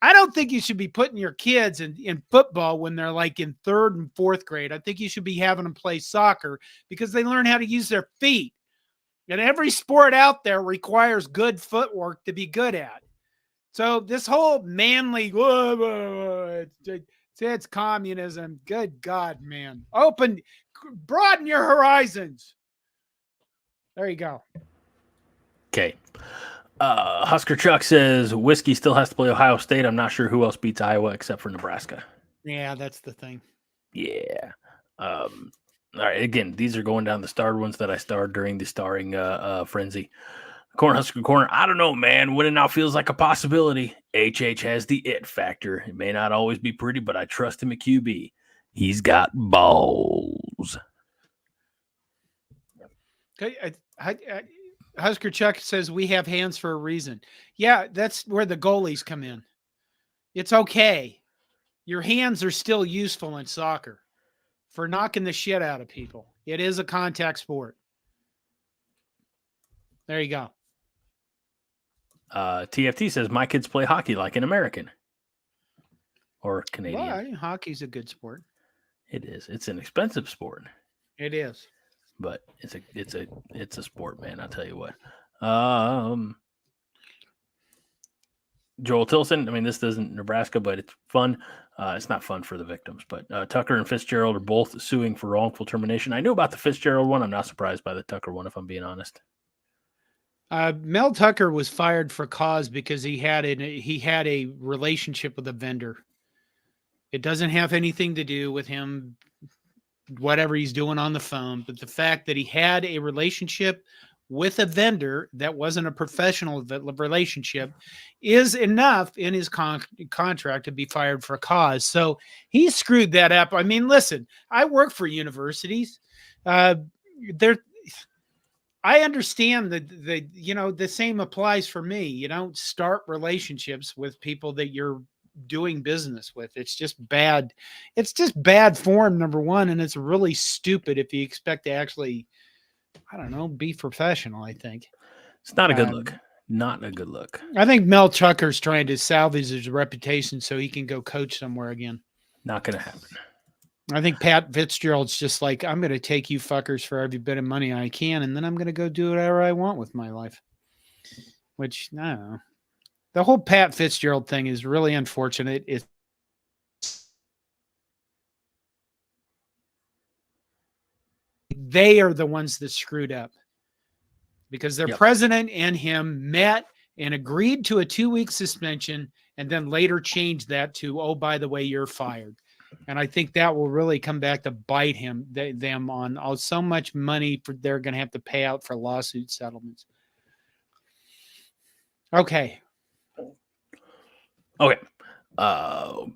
I don't think you should be putting your kids in football when they're like in 3rd and 4th grade. I think you should be having them play soccer because they learn how to use their feet. And every sport out there requires good footwork to be good at. So this whole manly, it's communism. Good God, man. Broaden your horizons. There you go. Okay. Husker Chuck says Whiskey still has to play Ohio State. I'm not sure who else beats Iowa except for Nebraska. Yeah, that's the thing. Yeah. All right. Again, these are going down the starred ones that I starred during the starring frenzy. Cornhusker Corner. I don't know, man. Winning now feels like a possibility. HH has the it factor. It may not always be pretty, but I trust him at QB. He's got balls. Okay. Husker Chuck says we have hands for a reason. Yeah, that's where the goalies come in. It's okay. Your hands are still useful in soccer for knocking the shit out of people. It is a contact sport. There you go. TFT says my kids play hockey like an American or Canadian. Well, hockey's a good sport. It is. It's an expensive sport. It is. But it's a sport, man. I'll tell you what. Joel Tilson. I mean, this isn't Nebraska, but it's fun. It's not fun for the victims. But Tucker and Fitzgerald are both suing for wrongful termination. I knew about the Fitzgerald one. I'm not surprised by the Tucker one, if I'm being honest. Mel Tucker was fired for cause because he had a relationship with a vendor. It doesn't have anything to do with him, whatever he's doing on the phone, but the fact that he had a relationship with a vendor that wasn't a professional relationship is enough in his contract to be fired for cause. So he screwed that up. I mean, listen, I work for universities. I understand that the same applies for me. You don't start relationships with people that you're doing business with. It's just bad. It's just bad form, number one. And it's really stupid if you expect to actually, I don't know, be professional, I think. It's not a good look. Not a good look. I think Mel Tucker's trying to salvage his reputation so he can go coach somewhere again. Not going to happen. I think Pat Fitzgerald's just like, I'm going to take you fuckers for every bit of money I can, and then I'm going to go do whatever I want with my life. Which, I don't know. The whole Pat Fitzgerald thing is really unfortunate. They are the ones that screwed up because their president and him met and agreed to a 2-week suspension and then later changed that to, oh, by the way, you're fired. And I think that will really come back to bite them on so much money they're going to have to pay out for lawsuit settlements. Okay.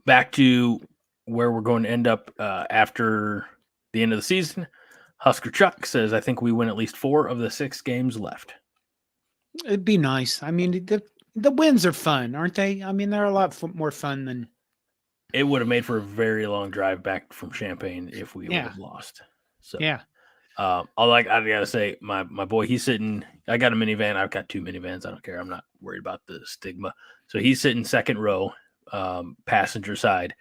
Back to where we're going to end up after the end of the season. Husker Chuck says, I think we win at least 4 of the 6 games left. It'd be nice. I mean, the wins are fun, aren't they? I mean, they're a lot more fun than... It would have made for a very long drive back from Champaign if we would have lost. So although I gotta say, my boy, he's sitting. I got a minivan. I've got 2 minivans. I don't care. I'm not worried about the stigma. So he's sitting second row, passenger side,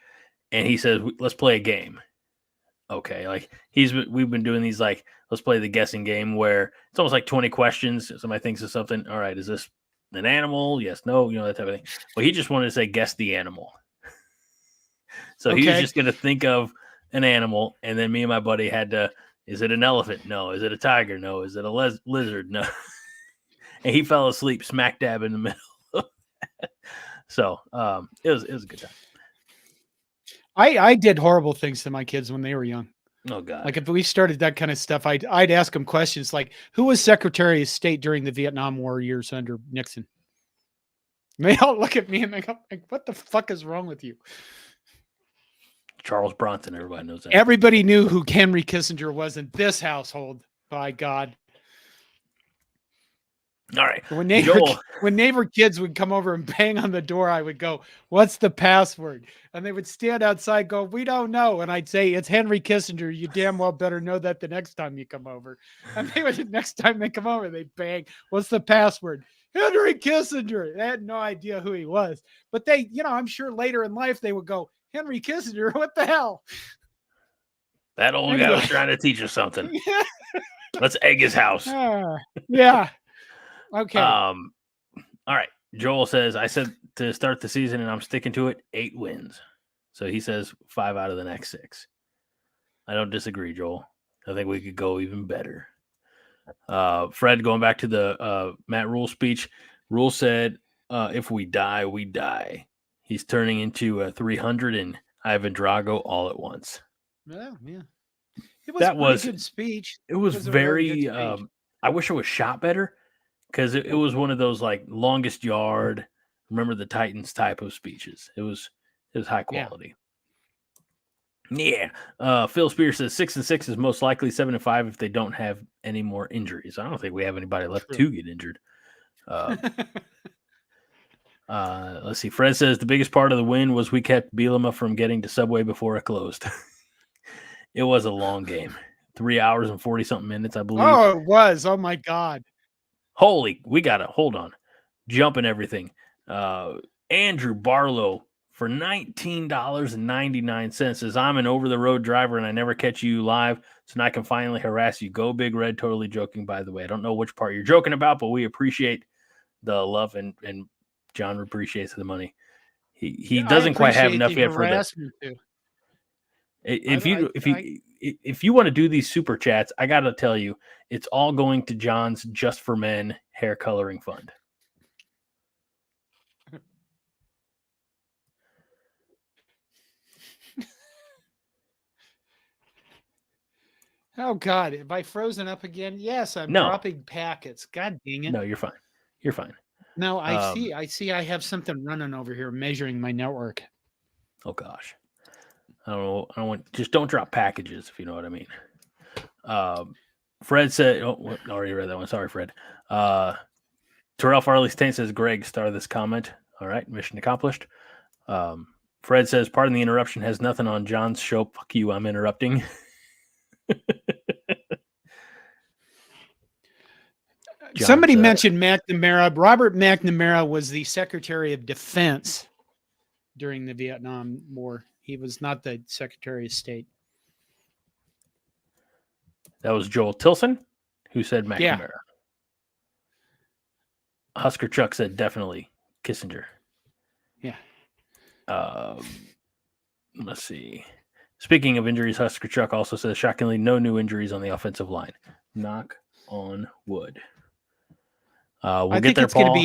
and he says, "Let's play a game." Okay, like we've been doing these like let's play the guessing game where it's almost like 20 questions. Somebody thinks of something. All right, is this an animal? Yes, no, that type of thing. Well, he just wanted to say guess the animal. So he was just going to think of an animal, and then me and my buddy had to, is it an elephant? No. Is it a tiger? No. Is it a lizard? No. And he fell asleep smack dab in the middle. So it was a good time. I did horrible things to my kids when they were young. Oh, God. Like if we started that kind of stuff, I'd ask them questions like, who was Secretary of State during the Vietnam War years under Nixon? And they all look at me and they go, like, what the fuck is wrong with you? Charles Bronson, everybody knows that. Everybody knew who Henry Kissinger was in this household, by God. All right. When neighbor kids would come over and bang on the door, I would go, what's the password? And they would stand outside, go, we don't know. And I'd say, it's Henry Kissinger. You damn well better know that the next time you come over. And they would, next time they come over, they bang, what's the password? Henry Kissinger. They had no idea who he was. But they, I'm sure later in life they would go, Henry Kissinger, what the hell? That old guy was trying to teach us something. Let's egg his house. Yeah. Okay. All right. Joel says, I said to start the season, and I'm sticking to it, 8 wins. So he says 5 out of the next 6. I don't disagree, Joel. I think we could go even better. Fred, going back to the Matt Rule speech, Rule said, if we die, we die. He's turning into a 300 and Ivan Drago all at once. Yeah. It was a pretty good speech. It was very, I wish it was shot better because it was one of those like longest yard, remember the Titans type of speeches. It was high quality. Yeah. Phil Spears says 6-6 is most likely 7-5 if they don't have any more injuries. I don't think we have anybody left to get injured. Let's see. Fred says the biggest part of the win was we kept Bielema from getting to Subway before it closed. It was a long game. 3 hours and 40-something minutes, I believe. Oh, it was. Oh, my God. We got to hold on. Jumping everything. Andrew Barlow for $19.99 says, I'm an over-the-road driver and I never catch you live, so now I can finally harass you. Go Big Red. Totally joking, by the way. I don't know which part you're joking about, but we appreciate the love and John appreciates the money. He doesn't quite have enough yet for that. If you want to do these super chats, I got to tell you, it's all going to John's Just for Men hair coloring fund. Oh God, have I frozen up again? Yes, I'm dropping packets. God dang it. No, you're fine. You're fine. No, I see I have something running over here measuring my network. Oh gosh. I don't want, just don't drop packages if you know what I mean. Fred said, already read that one. Sorry, Fred. Terrell Farley-Stain says, Greg, star this comment. All right, mission accomplished. Fred says, pardon the interruption, has nothing on John's show. Fuck you, I'm interrupting. Somebody mentioned McNamara. Robert McNamara was the Secretary of Defense during the Vietnam War. He was not the Secretary of State. That was Joel Tilson who said McNamara. Yeah. Husker Chuck said definitely Kissinger. Yeah. Let's see. Speaking of injuries, Husker Chuck also says, shockingly, no new injuries on the offensive line. Knock on wood. We'll get there, Paul.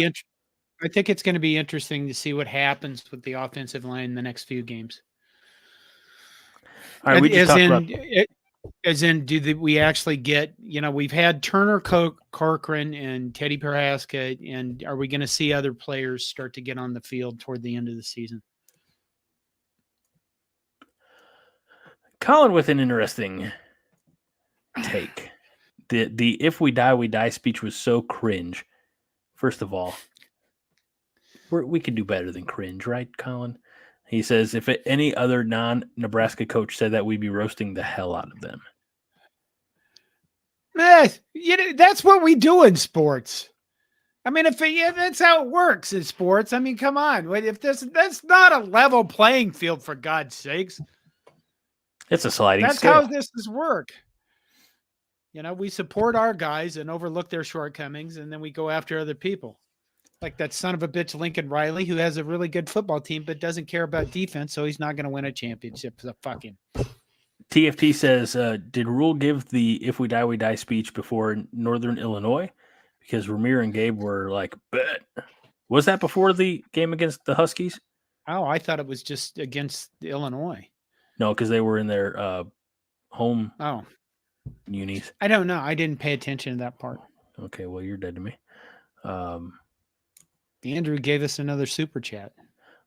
I think it's going to be interesting to see what happens with the offensive line in the next few games. All right, we just talked about... we actually get, we've had Turner Corcoran and Teddy Prohaska, and are we going to see other players start to get on the field toward the end of the season? Colin with an interesting take. The if we die, we die speech was so cringe. First of all, we can do better than cringe, right, Colin? He says, if any other non-Nebraska coach said that, we'd be roasting the hell out of them. That's what we do in sports. I mean, that's how it works in sports. I mean, come on. If that's not a level playing field, for God's sakes. It's a sliding That's scale. how this is work. We support our guys and overlook their shortcomings, and then we go after other people. Like that son of a bitch, Lincoln Riley, who has a really good football team, but doesn't care about defense, so he's not going to win a championship. So fuck him. TFT says, did Rule give the if we die, we die speech before Northern Illinois? Because Ramir and Gabe were like, bet. Was that before the game against the Huskies? Oh, I thought it was just against Illinois. No, because they were in their home unis. I don't know. I didn't pay attention to that part. Okay, well, you're dead to me. Andrew gave us another super chat.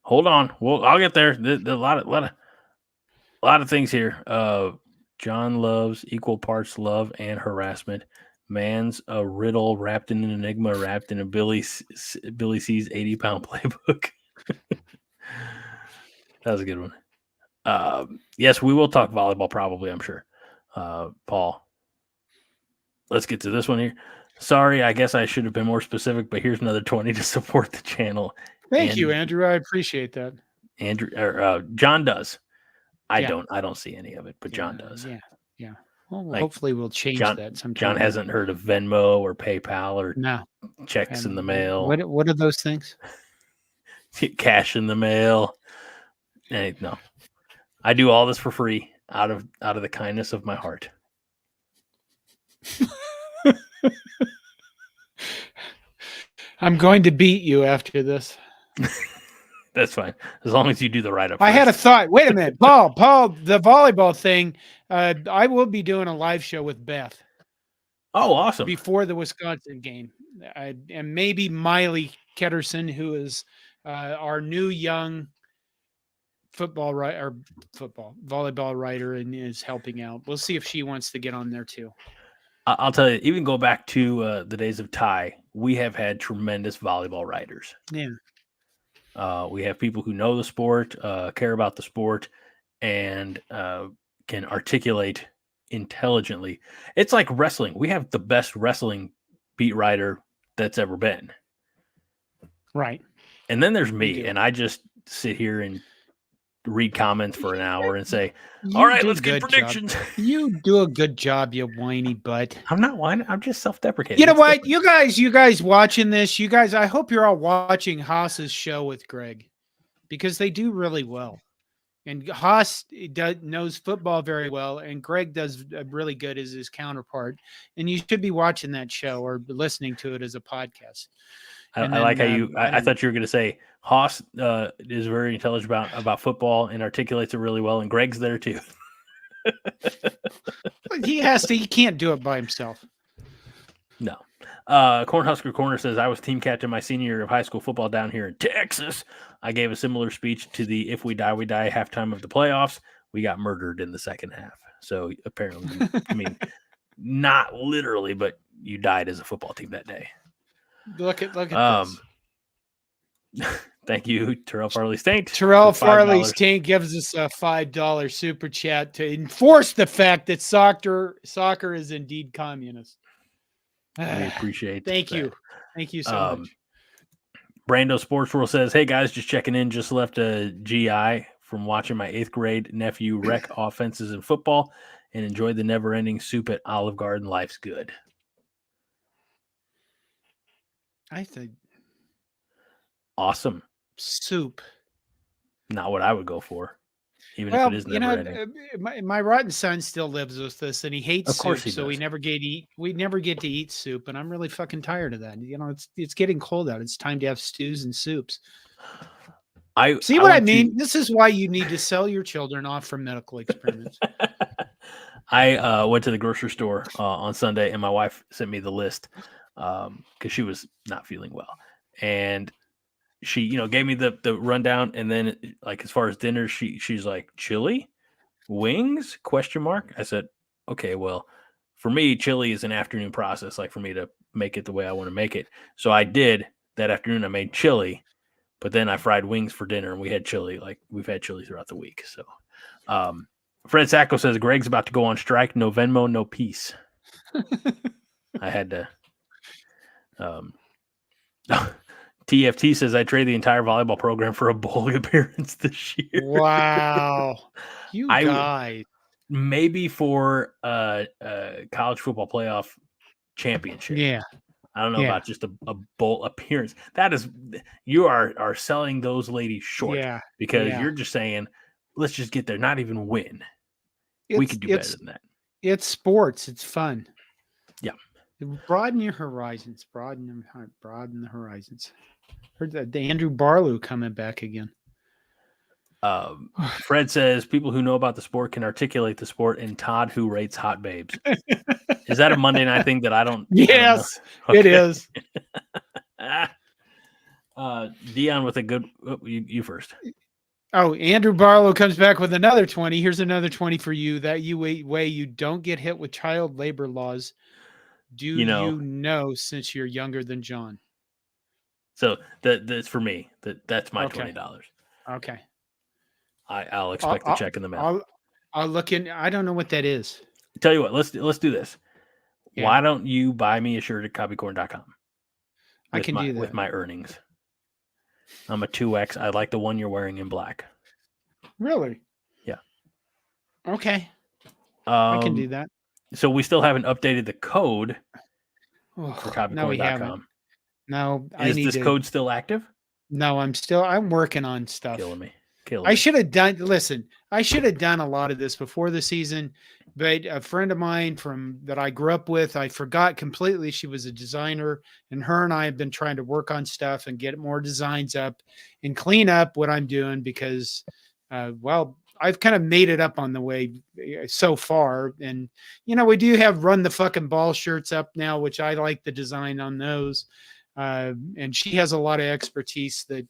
Hold on. Well, I'll get there. There's a lot of things here. John loves equal parts love and harassment. Man's a riddle wrapped in an enigma, wrapped in a Billy C's 80-pound playbook. That was a good one. Yes, we will talk volleyball probably, I'm sure. Paul, let's get to this one here. Sorry, I guess I should have been more specific, but here's another 20 to support the channel. Thank you, Andrew. I appreciate that. John does. I don't see any of it, but John does. Yeah. Well, hopefully we'll change that sometime. John hasn't heard of Venmo or PayPal or checks in the mail. What are those things? Cash in the mail. No. I do all this for free out of the kindness of my heart. I'm going to beat you after this. That's fine. As long as you do the write-up. I had a thought. Wait a minute. Paul, the volleyball thing. I will be doing a live show with Beth. Oh, awesome. Before the Wisconsin game. And maybe Miley Ketterson, who is our new young volleyball writer and is helping out. We'll see if she wants to get on there too. I'll tell you, even go back to the days of Ty, we have had tremendous volleyball writers. Yeah. We have people who know the sport, care about the sport, and can articulate intelligently. It's like wrestling. We have the best wrestling beat writer that's ever been. Right. And then there's me, and I just sit here and read comments for an hour and say, all right, let's get predictions. You do a good job, you whiny butt. I'm not whining. I'm just self-deprecating. You know what? You guys watching this, I hope you're all watching Haas's show with Greg, because they do really well. And Haas knows football very well, and Greg does really good as his counterpart. And you should be watching that show or listening to it as a podcast. I like how you. I thought you were going to say Haas is very intelligent about football and articulates it really well, and Greg's there too. He has to. He can't do it by himself. No. Cornhusker Corner says, I was team captain my senior year of high school football down here in Texas. I gave a similar speech to the "If we die, we die" halftime of the playoffs. We got murdered in the second half. So apparently, I mean, not literally, but you died as a football team that day. Look at this. Thank you, Terrell Farley's Taint. Terrell Farley's Taint gives us a $5 super chat to enforce the fact that soccer is indeed communist. We appreciate Thank you. Thank you so much. Brando Sports World says, hey guys, just checking in. Just left a GI from watching my 8th grade nephew wreck offenses in football and enjoy the never-ending soup at Olive Garden. Life's good. I think awesome soup. Not what I would go for, even if it is never-ending. My rotten son still lives with us, and he hates soup, so we never get to eat soup, and I'm really fucking tired of that. You know, it's getting cold out. It's time to have stews and soups. I mean? This is why you need to sell your children off for medical experiments. I went to the grocery store on Sunday, and my wife sent me the list because she was not feeling well, and she, gave me the rundown, and then like as far as dinner, she's like, chili, wings ? I said, okay, well, for me, chili is an afternoon process, like for me to make it the way I want to make it. So I did that afternoon. I made chili, but then I fried wings for dinner, and we had chili. Like we've had chili throughout the week. So Fred Sacco says Greg's about to go on strike. No Venmo, no peace. I had to. TFT says I trade the entire volleyball program for a bowl appearance this year. Wow, you guys! Maybe for college football playoff championship. Yeah, I don't know about just a bowl appearance. That is, you are selling those ladies short. Yeah, because you're just saying, let's just get there, not even win. We could do better than that. It's sports. It's fun. Yeah. Broaden your horizons. Broaden the horizons. Heard that Andrew Barlow coming back again. Fred says people who know about the sport can articulate the sport, and Todd who rates hot babes. Is that a Monday night thing that I don't? Yes, I don't it is. Dion with a good. You first. Oh, Andrew Barlow comes back with another 20. Here's another 20 for you. That way you don't get hit with child labor laws. Do you know since you're younger than John? So that's for me. That's my $20. Okay. I'll expect the check in the mail. I'll look in. I don't know what that is. Tell you what, let's do this. Yeah. Why don't you buy me a shirt at copycorn.com? I can do that with my earnings. I'm a 2X. I like the one you're wearing in black. Really? Yeah. Okay. I can do that. So we still haven't updated the code for copycorn.com. No, we haven't. No, is this code still active? No, I'm working on stuff. Killing me. I should have done a lot of this before the season, But a friend of mine that I grew up with, I forgot completely she was a designer, and her and I have been trying to work on stuff and get more designs up and clean up what I'm doing because, I've kind of made it up on the way so far. And, we do have run the fucking ball shirts up now, which I like the design on those. And she has a lot of expertise that,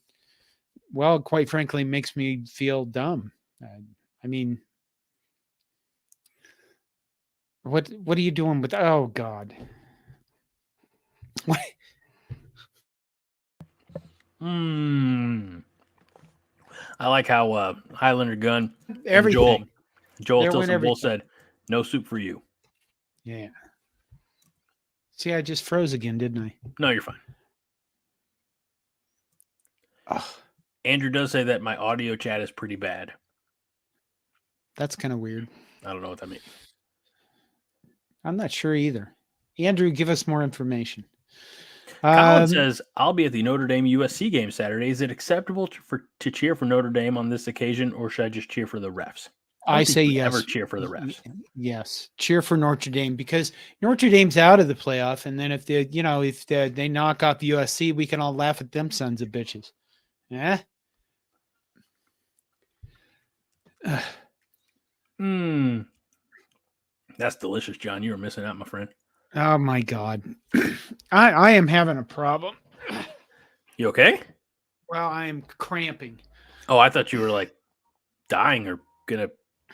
well, quite frankly, makes me feel dumb. I mean, what are you doing with? Oh God! What? I like how Highlander Gun Everything. Joel Tilson both said, "No soup for you." Yeah. See, I just froze again, didn't I? No, you're fine. Oh. Andrew does say that my audio chat is pretty bad. That's kind of weird. I don't know what that means. I'm not sure either. Andrew, give us more information. Colin says, I'll be at the Notre Dame USC game Saturday. Is it acceptable to cheer for Notre Dame on this occasion, or should I just cheer for the refs? I say yes. Ever cheer for the refs? Yes, cheer for Notre Dame, because Notre Dame's out of the playoff, and then if they knock off USC, we can all laugh at them sons of bitches. Yeah. That's delicious, John. You were missing out, my friend. Oh my God, I am having a problem. You okay? Well, I am cramping. Oh, I thought you were like dying or gonna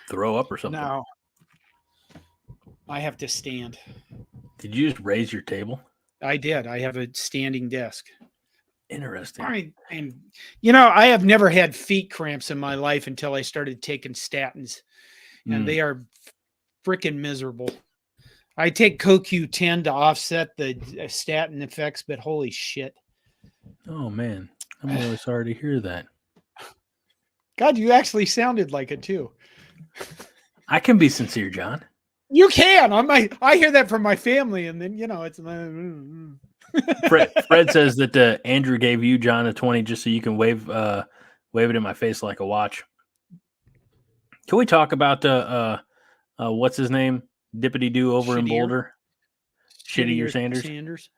throw up or something. No, I have to stand. Did you just raise your table? I did. I have a standing desk. Interesting. I have never had feet cramps in my life until I started taking statins, and they are freaking miserable. I take CoQ10 to offset the statin effects, but holy shit. Oh, man. I'm really sorry to hear that. God, you actually sounded like it, too. I can be sincere, John. You can. I hear that from my family, and then, it's... Fred says that Andrew gave you, John, a 20 just so you can wave it in my face like a watch. Can we talk about what's his name? Dippity Doo over in Boulder. Shittier Sanders.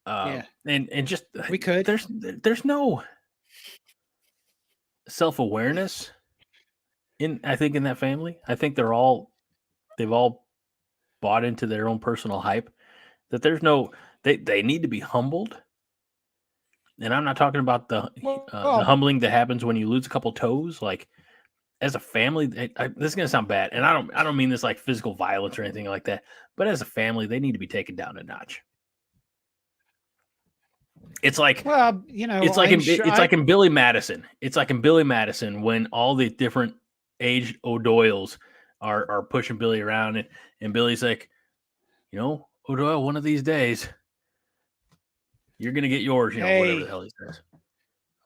Yeah. And just we could. There's no self-awareness in that family. I think they've all bought into their own personal hype. That there's no they need to be humbled. And I'm not talking about the humbling that happens when you lose a couple toes. Like, as a family, this is going to sound bad, and I don't mean this like physical violence or anything like that, but as a family, they need to be taken down a notch. It's like, it's like in Billy Madison. It's like in Billy Madison when all the different aged O'Doyles are pushing Billy around, and Billy's like, O'Doyle, one of these days, you're going to get yours, whatever the hell he says.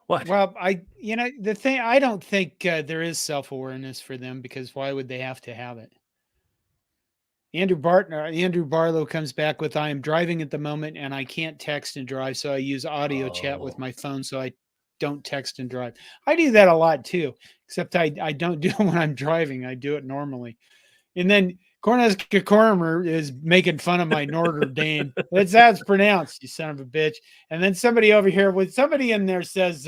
What? Well, the thing, I don't think there is self-awareness for them, because why would they have to have it? Andrew Barlow comes back with, I am driving at the moment and I can't text and drive, so I use audio chat with my phone so I don't text and drive. I do that a lot too, except I don't do it when I'm driving. I do it normally. And then Cornhusker Cormer is making fun of my Notre Dame. That's how it's pronounced, you son of a bitch. And then somebody over here, somebody in there says,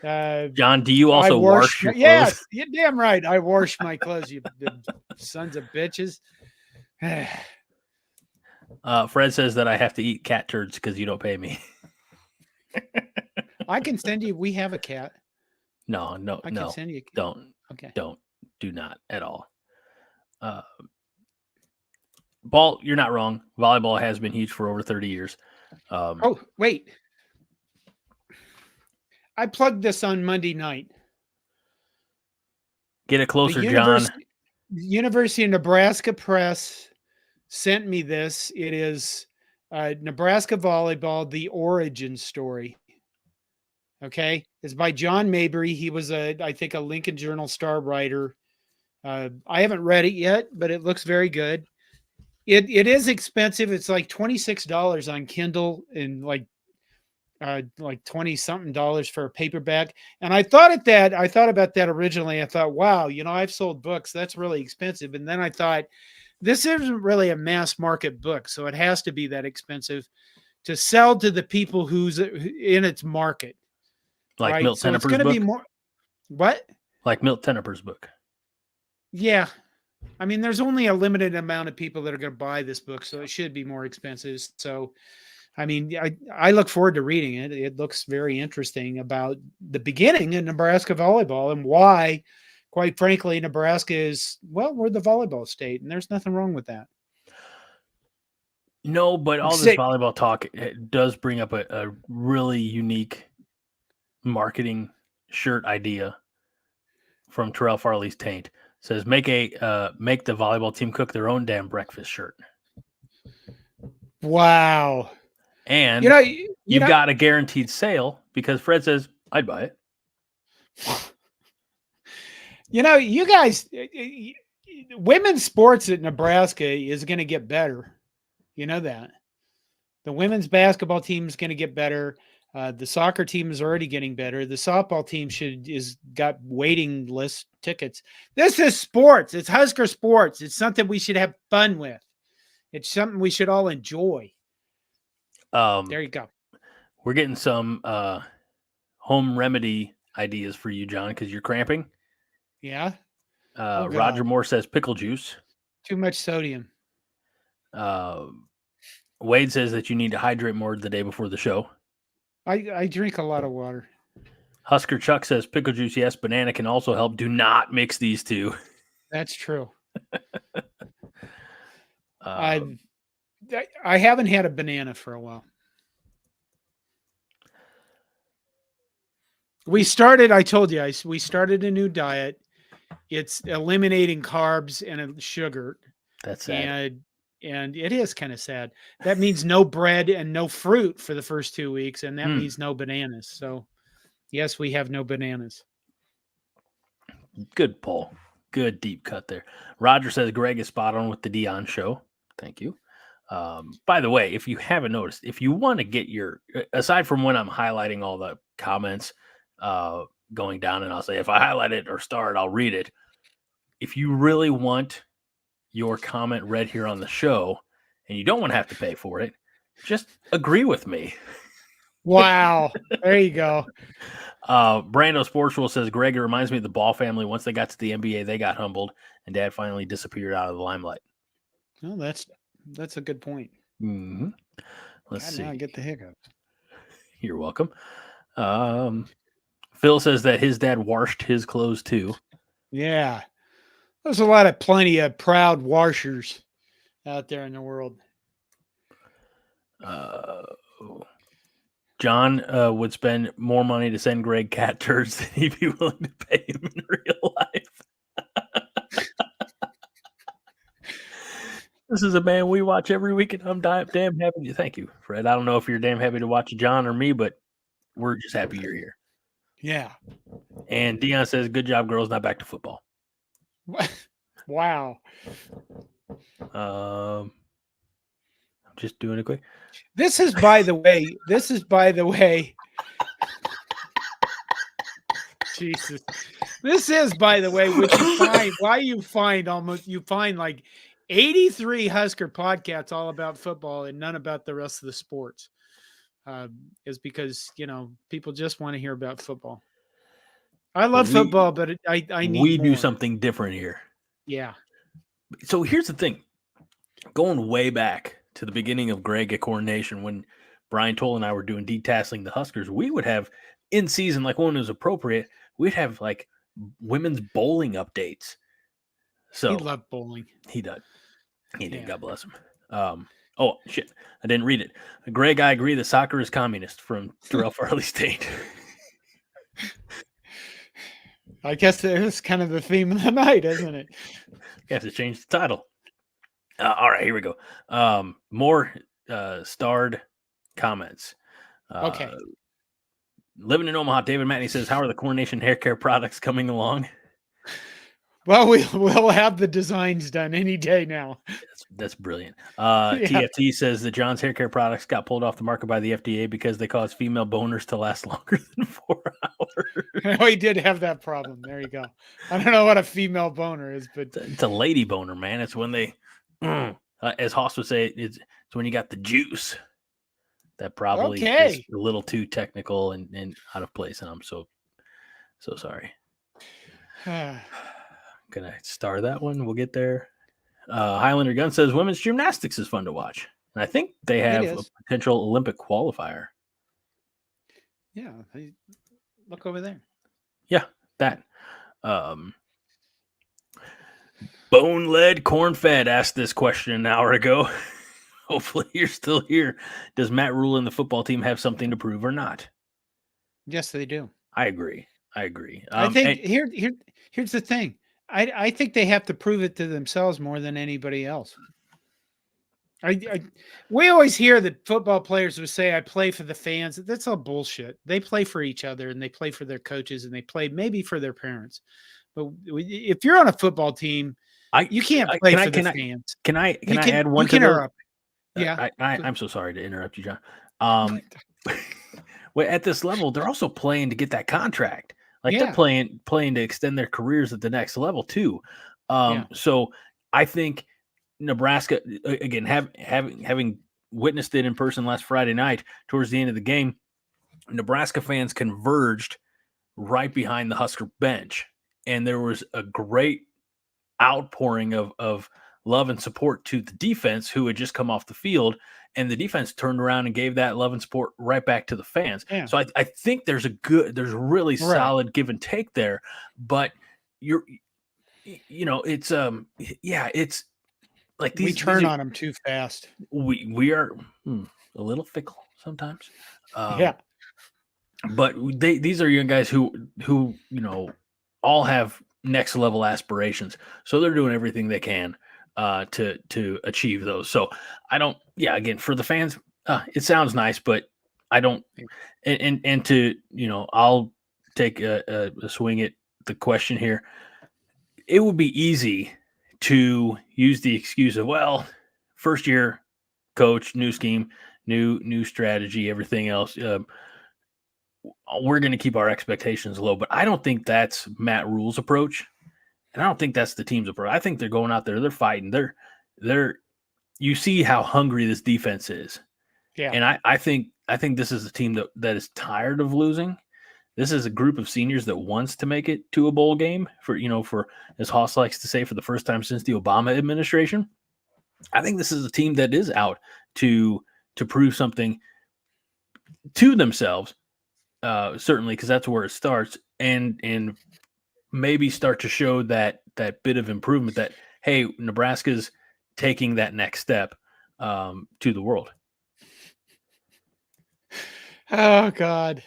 John, do you also wash your clothes? Yes, you're damn right. I wash my clothes, you sons of bitches. Fred says that I have to eat cat turds because you don't pay me. I can send you. We have a cat. No. I can send you a cat. Don't. Okay. Do not at all. Ball, you're not wrong. Volleyball has been huge for over 30 years. Oh, wait. I plugged this on Monday night. Get it closer, John. University of Nebraska Press sent me this. It is Nebraska Volleyball, the origin story. Okay. It's by John Mabry. He was I think a Lincoln Journal Star writer. I haven't read it yet, but it looks very good. It is expensive. It's like $26 on Kindle, and like like $20-something for a paperback. And I thought about that originally. I thought, wow, I've sold books. That's really expensive. And then I thought, this isn't really a mass market book, so it has to be that expensive to sell to the people who's in its market. Like right. Milt So it's Tenniper's going to be book? more. What? Like Milt Tenniper's book. Yeah. I mean, there's only a limited amount of people that are going to buy this book, so it should be more expensive. So, I mean, I look forward to reading it. It looks very interesting about the beginning in Nebraska volleyball and why, quite frankly, Nebraska is, well, we're the volleyball state, and there's nothing wrong with that. No, but all this volleyball talk does bring up a really unique marketing shirt idea from Terrell Farley's Taint. It says make the volleyball team cook their own damn breakfast shirt. Wow. And you've got a guaranteed sale because Fred says, I'd buy it. You guys, women's sports at Nebraska is going to get better. You know that. The women's basketball team is going to get better. The soccer team is already getting better. The softball team is got waiting list tickets. This is sports. It's Husker sports. It's something we should have fun with. It's something we should all enjoy. There you go. We're getting some home remedy ideas for you, John, because you're cramping. Yeah. Roger Moore says pickle juice. Too much sodium. Wade says that you need to hydrate more the day before the show. I drink a lot of water. Husker Chuck says pickle juice, yes. Banana can also help. Do not mix these two. That's true. I haven't had a banana for a while. We started a new diet. It's eliminating carbs and sugar. That's sad. And it is kind of sad. That means no bread and no fruit for the first 2 weeks, and that means no bananas. So, yes, we have no bananas. Good pull. Good deep cut there. Roger says Greg is spot on with the Dion show. Thank you. By the way, if you haven't noticed, if you want to get aside from when I'm highlighting all the comments going down, and I'll say if I highlight it or star it, I'll read it. If you really want your comment read here on the show and you don't want to have to pay for it, just agree with me. Wow. There you go. Brando Sports Rule says Greg, it reminds me of the Ball family. Once they got to the NBA, they got humbled and Dad finally disappeared out of the limelight. Well, that's a good point. Mm-hmm. Let's see. Now I get the hiccups. You're welcome. Phil says that his dad washed his clothes too. Yeah. There's plenty of proud washers out there in the world. John would spend more money to send Greg cat turds than he'd be willing to pay him in real life. This is a man we watch every week, and I'm damn happy to thank you, Fred. I don't know if you're damn happy to watch John or me, but we're just happy you're here. Yeah. And Dion says, good job, girls. Now back to football. Wow. I'm just doing it quick. This is by the way. Jesus. This is, by the way, which you find like 83 Husker podcasts all about football and none about the rest of the sports. Is because, people just want to hear about football. I love football, but I need we more. do something different here. Yeah. So here's the thing. Going way back to the beginning of Greg at Coronation, when Brian Toll and I were doing detasseling the Huskers, we would have in season, like when it was appropriate, we'd have like women's bowling updates. So he loved bowling. He did. He did. God bless him. Oh shit! I didn't read it. Greg, I agree that soccer is communist from Terrell Farley State. I guess that is kind of the theme of the night, isn't it? You have to change the title. All right, here we go. More starred comments. Okay. Living in Omaha, David Matney says, how are the Coronation hair care products coming along? Well, we'll have the designs done any day now. That's brilliant. TFT says that John's hair care products got pulled off the market by the FDA because they cause female boners to last longer than 4 hours. Oh, he did have that problem. There you go. I don't know what a female boner is, but it's a lady boner, man. It's when they, as Hoss would say, it's when you got the juice. That probably is a little too technical and out of place, and I'm so sorry. Gonna star that one. We'll get there. Highlander Gun says women's gymnastics is fun to watch, and I think they have a potential Olympic qualifier. Yeah, look over there. Yeah, that. Bone-led corn-fed asked this question an hour ago. Hopefully you're still here. Does Matt Rule and the football team have something to prove or not? Yes, they do. I agree. I think here's the thing. I think they have to prove it to themselves more than anybody else. We always hear that football players would say, I play for the fans. That's all bullshit. They play for each other and they play for their coaches and they play maybe for their parents. But if you're on a football team, you can't play for the fans. Can I add one to interrupt? Yeah. I'm so sorry to interrupt you, John. Well, at this level, they're also playing to get that contract. They're playing to extend their careers at the next level too. So I think Nebraska, again, having witnessed it in person last Friday night towards the end of the game, Nebraska fans converged right behind the Husker bench, and there was a great outpouring of love and support to the defense who had just come off the field, and the defense turned around and gave that love and support right back to the fans. Yeah. So I think there's really solid give and take there, but it's like we turn on them too fast. We are a little fickle sometimes. But these are young guys who all have next level aspirations, so they're doing everything they can to achieve those. So I don't, again, for the fans, it sounds nice, but I don't, and to, I'll take a swing at the question here. It would be easy to use the excuse of, well, first year coach, new scheme, new strategy, everything else. We're going to keep our expectations low, but I don't think that's Matt Rule's approach. And I don't think that's the team's approach. I think they're going out there, they're fighting. You see how hungry this defense is. Yeah. And I think this is a team that is tired of losing. This is a group of seniors that wants to make it to a bowl game for as Hoss likes to say, for the first time since the Obama administration. I think this is a team that is out to prove something to themselves, certainly, because that's where it starts, and maybe start to show that bit of improvement that, hey, Nebraska's taking that next step to the world. Oh, God.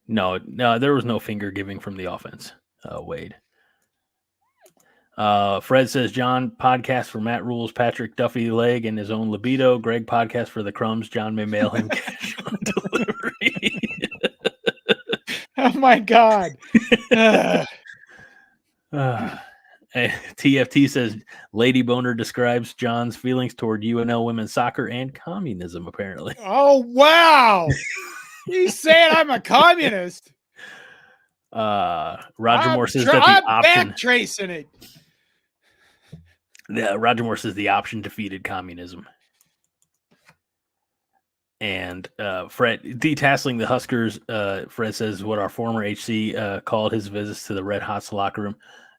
No, there was no finger giving from the offense, Wade. Fred says, John, podcast for Matt Rule's Patrick Duffy leg and his own libido. Greg, podcast for the crumbs. John may mail him cash on delivery. Oh, my God. TFT says, Lady Boner describes John's feelings toward UNL women's soccer and communism, apparently. Oh, wow. He's saying I'm a communist. Roger Moore says that the option. Back tracing it. Roger Moore says the option defeated communism. And Fred, detasseling the Huskers, Fred says what our former HC called his visits to the Red Hots locker room.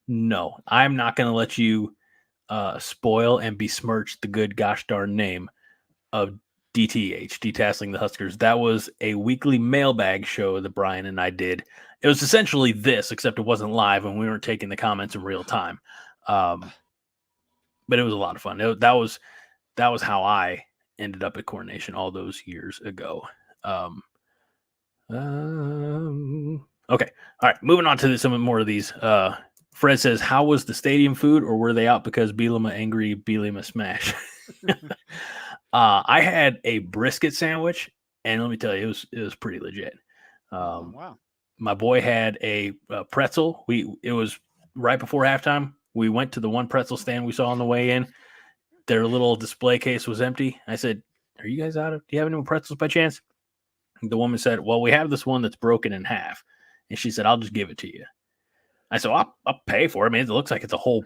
No, I'm not going to let you spoil and besmirch the good gosh darn name of DTH, detasseling the Huskers. That was a weekly mailbag show that Brian and I did. It was essentially this, except it wasn't live and we weren't taking the comments in real time. But it was a lot of fun. That was how I ended up at Coronation all those years ago. Okay. All right. Moving on to some more of these. Fred says, how was the stadium food, or were they out because Bielema angry, Bielema smash? I had a brisket sandwich, and let me tell you, it was pretty legit. Wow. My boy had a pretzel. It was right before halftime. We went to the one pretzel stand we saw on the way in. Their little display case was empty. I said, "Are you guys out of? Do you have any more pretzels by chance?" The woman said, "Well, we have this one that's broken in half," and she said, "I'll just give it to you." I said, well, I'll pay for it. I mean, it looks like it's a whole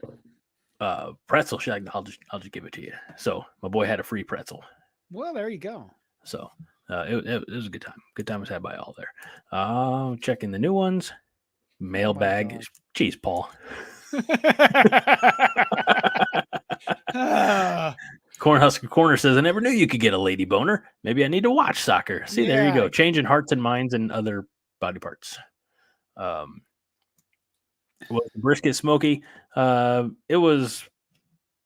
pretzel. She's like, I'll just give it to you. So my boy had a free pretzel. Well, there you go. So it was a good time. Good time was had by all there. Checking the new ones. Mailbag. Jeez, Paul. Cornhusker Corner says, I never knew you could get a lady boner. Maybe I need to watch soccer. See, there you go. Changing hearts and minds and other body parts. Was the brisket smoky? It was.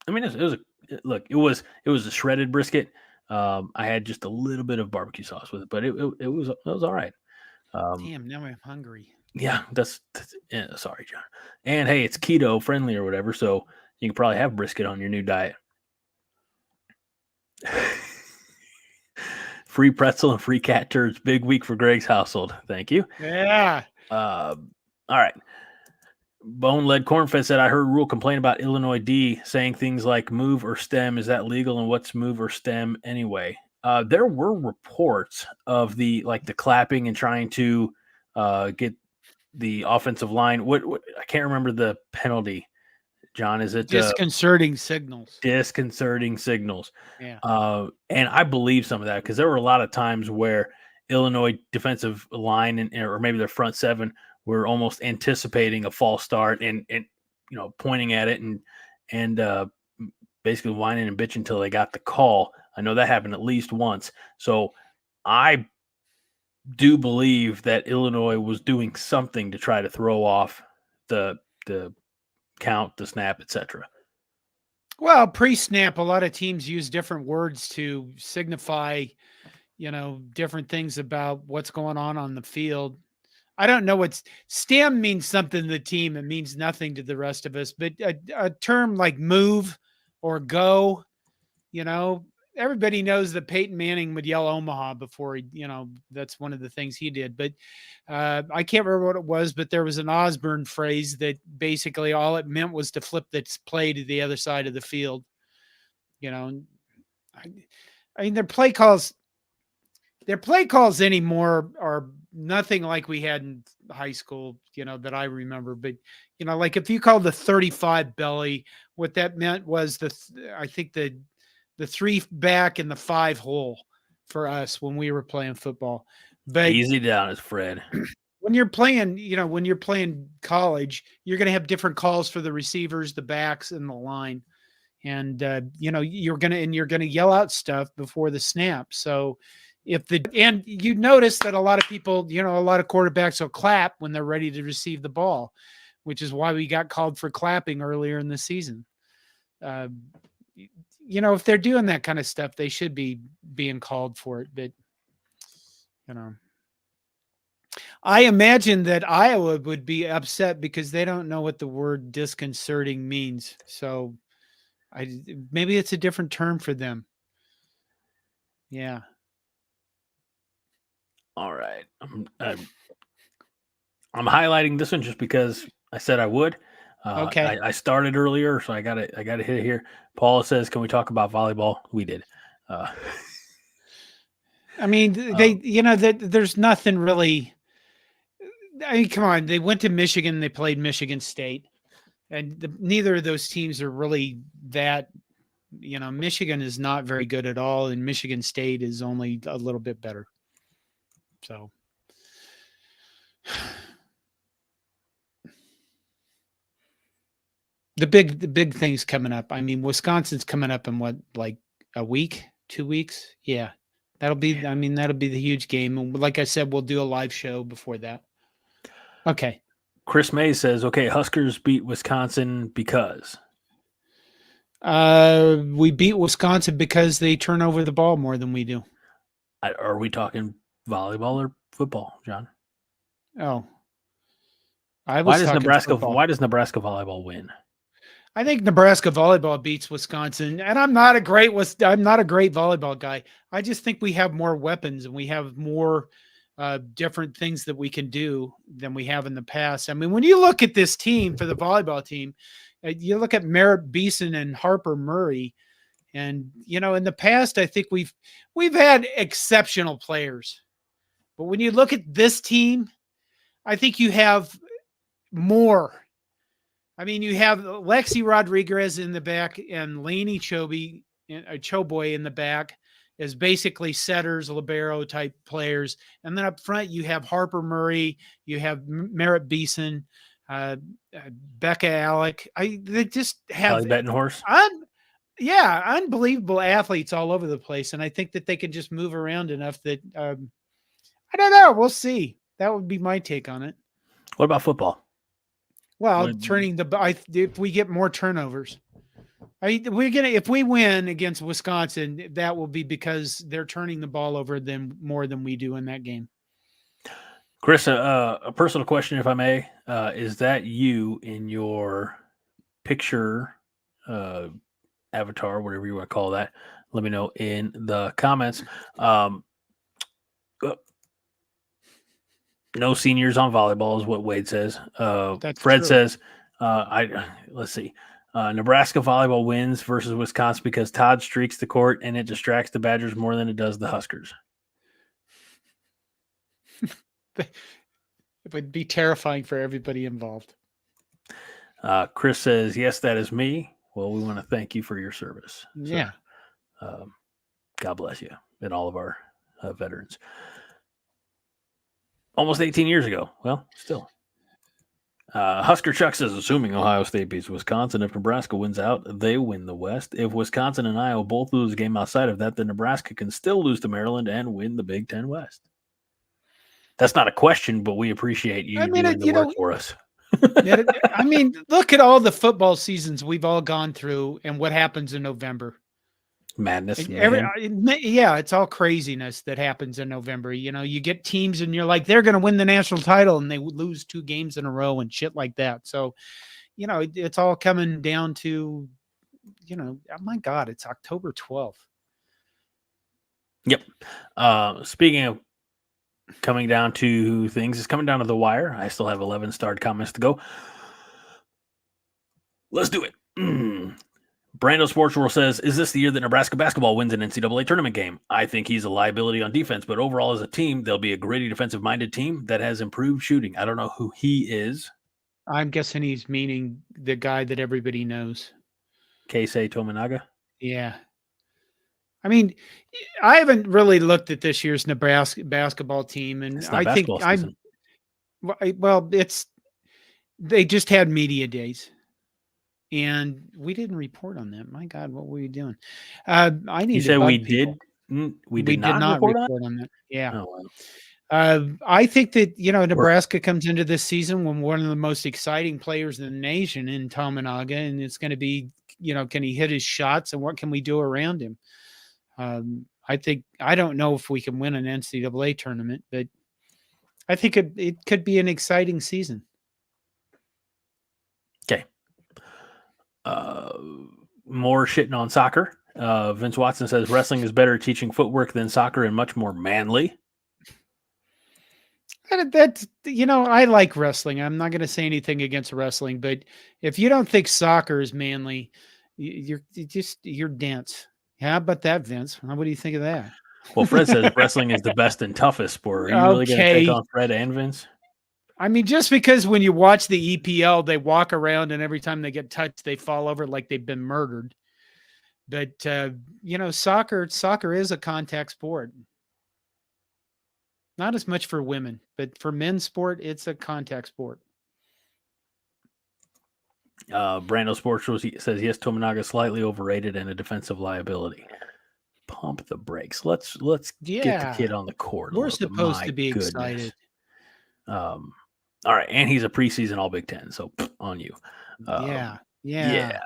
I mean, it was a shredded brisket. I had just a little bit of barbecue sauce with it, but it was all right. Damn, now I'm hungry. Yeah, yeah, sorry, John. And hey, it's keto friendly or whatever, so you can probably have brisket on your new diet. Free pretzel and free cat turds. Big week for Greg's household. Thank you. Yeah. All right. Bone-Led Cornfed said, I heard Rule complain about Illinois D saying things like move or stem. Is that legal? And what's move or stem anyway? There were reports of the clapping and trying to get the offensive line. What I can't remember the penalty. John, is it disconcerting signals? Disconcerting signals. Yeah. And I believe some of that because there were a lot of times where Illinois defensive line or maybe their front seven were almost anticipating a false start and pointing at it and basically whining and bitching until they got the call. I know that happened at least once. So I do believe that Illinois was doing something to try to throw off the count, the snap, etc. Well, pre-snap, a lot of teams use different words to signify, different things about what's going on the field. I don't know what stem means something to the team. It means nothing to the rest of us, but a term like move or go, everybody knows that Peyton Manning would yell Omaha before that's one of the things he did. But I can't remember what it was, but there was an Osborne phrase that basically all it meant was to flip this play to the other side of the field. I mean, their play calls anymore are nothing like we had in high school, that I remember. But, like if you called the 35 belly, what that meant was I think the 3 back and the 5 hole for us when we were playing football. But easy down is Fred. When you're playing college, you're going to have different calls for the receivers, the backs, and the line. And, you're going to yell out stuff before the snap. So and you notice that a lot of people, a lot of quarterbacks will clap when they're ready to receive the ball, which is why we got called for clapping earlier in the season. If they're doing that kind of stuff, they should be being called for it. But, I imagine that Iowa would be upset because they don't know what the word disconcerting means. So maybe it's a different term for them. Yeah. All right. I'm highlighting this one just because I said I would. Okay. I started earlier, so I got to hit it here. Paula says, "Can we talk about volleyball?" We did. I mean, there's nothing really. I mean, come on. They went to Michigan. They played Michigan State, and neither of those teams are really that. Michigan is not very good at all, and Michigan State is only a little bit better. So. The big things coming up. I mean, Wisconsin's coming up in what, like a week, 2 weeks? Yeah. That'll be the huge game. And like I said, we'll do a live show before that. Okay. Chris May says, okay, Huskers beat Wisconsin because we beat Wisconsin because they turn over the ball more than we do. Are we talking volleyball or football, John? Oh. Why does Nebraska volleyball win? I think Nebraska volleyball beats Wisconsin, and I'm not a great volleyball guy. I just think we have more weapons and we have more different things that we can do than we have in the past. I mean, when you look at this team for the volleyball team, you look at Merritt Beeson and Harper Murray, and in the past, I think we've had exceptional players, but when you look at this team, I think you have more. I mean, you have Lexi Rodriguez in the back and Lainey Choboy in the back as basically setters, libero type players. And then up front, you have Harper Murray, you have Merritt Beeson, Becca Alec. They just have betting horse. Unbelievable athletes all over the place. And I think that they can just move around enough that I don't know. We'll see. That would be my take on it. What about football? Well, if we get more turnovers, if we win against Wisconsin, that will be because they're turning the ball over more than we do in that game. Chris, a personal question, if I may, is that you in your picture avatar, whatever you want to call that? Let me know in the comments. No seniors on volleyball is what Wade says. Fred true. Says, let's see. Nebraska volleyball wins versus Wisconsin because Todd streaks the court and it distracts the Badgers more than it does the Huskers. It would be terrifying for everybody involved. Chris says, yes, that is me. Well, we want to thank you for your service. Yeah. So, God bless you and all of our veterans. Almost 18 years ago. Well, still. Husker Chuck says, assuming Ohio State beats Wisconsin, if Nebraska wins out, they win the West. If Wisconsin and Iowa both lose a game outside of that, then Nebraska can still lose to Maryland and win the Big Ten West. That's not a question, but we appreciate you doing the work for us. I mean, look at all the football seasons we've all gone through and what happens in November. Madness. It's all craziness that happens in November. You get teams and you're like, they're going to win the national title and they lose 2 games in a row and shit like that. So, it's all coming down to, oh my God, it's October 12th. Yep. Speaking of coming down to things, it's coming down to the wire. I still have 11 starred comments to go. Let's do it. Brando Sports World says, is this the year that Nebraska basketball wins an NCAA tournament game? I think he's a liability on defense, but overall as a team, they'll be a gritty defensive-minded team that has improved shooting. I don't know who he is. I'm guessing he's meaning the guy that everybody knows. Keisei Tominaga? Yeah. I mean, I haven't really looked at this year's Nebraska basketball team, and I think they just had media days. And we didn't report on that. My God, what were you doing? You said we did. We did not report on that. Yeah. Oh, wow. I think that Nebraska comes into this season when one of the most exciting players in the nation in Tominaga, and it's going to be, can he hit his shots and what can we do around him? I don't know if we can win an NCAA tournament, but I think it could be an exciting season. Okay. More shitting on soccer. Vince Watson says wrestling is better at teaching footwork than soccer and much more manly. That's I like wrestling. I'm not going to say anything against wrestling, but if you don't think soccer is manly, you're dense. How about that, Vince? What do you think of that? Well, Fred says wrestling is the best and toughest sport. Are you really going to take on Fred and Vince? I mean, just because when you watch the EPL, they walk around and every time they get touched, they fall over like they've been murdered. But, soccer is a contact sport. Not as much for women, but for men's sport, it's a contact sport. Brando Sports says, yes, Tominaga is slightly overrated and a defensive liability. Pump the brakes. Let's get the kid on the court. We're supposed to be excited. All right, and he's a preseason All Big Ten, so on you. Yeah.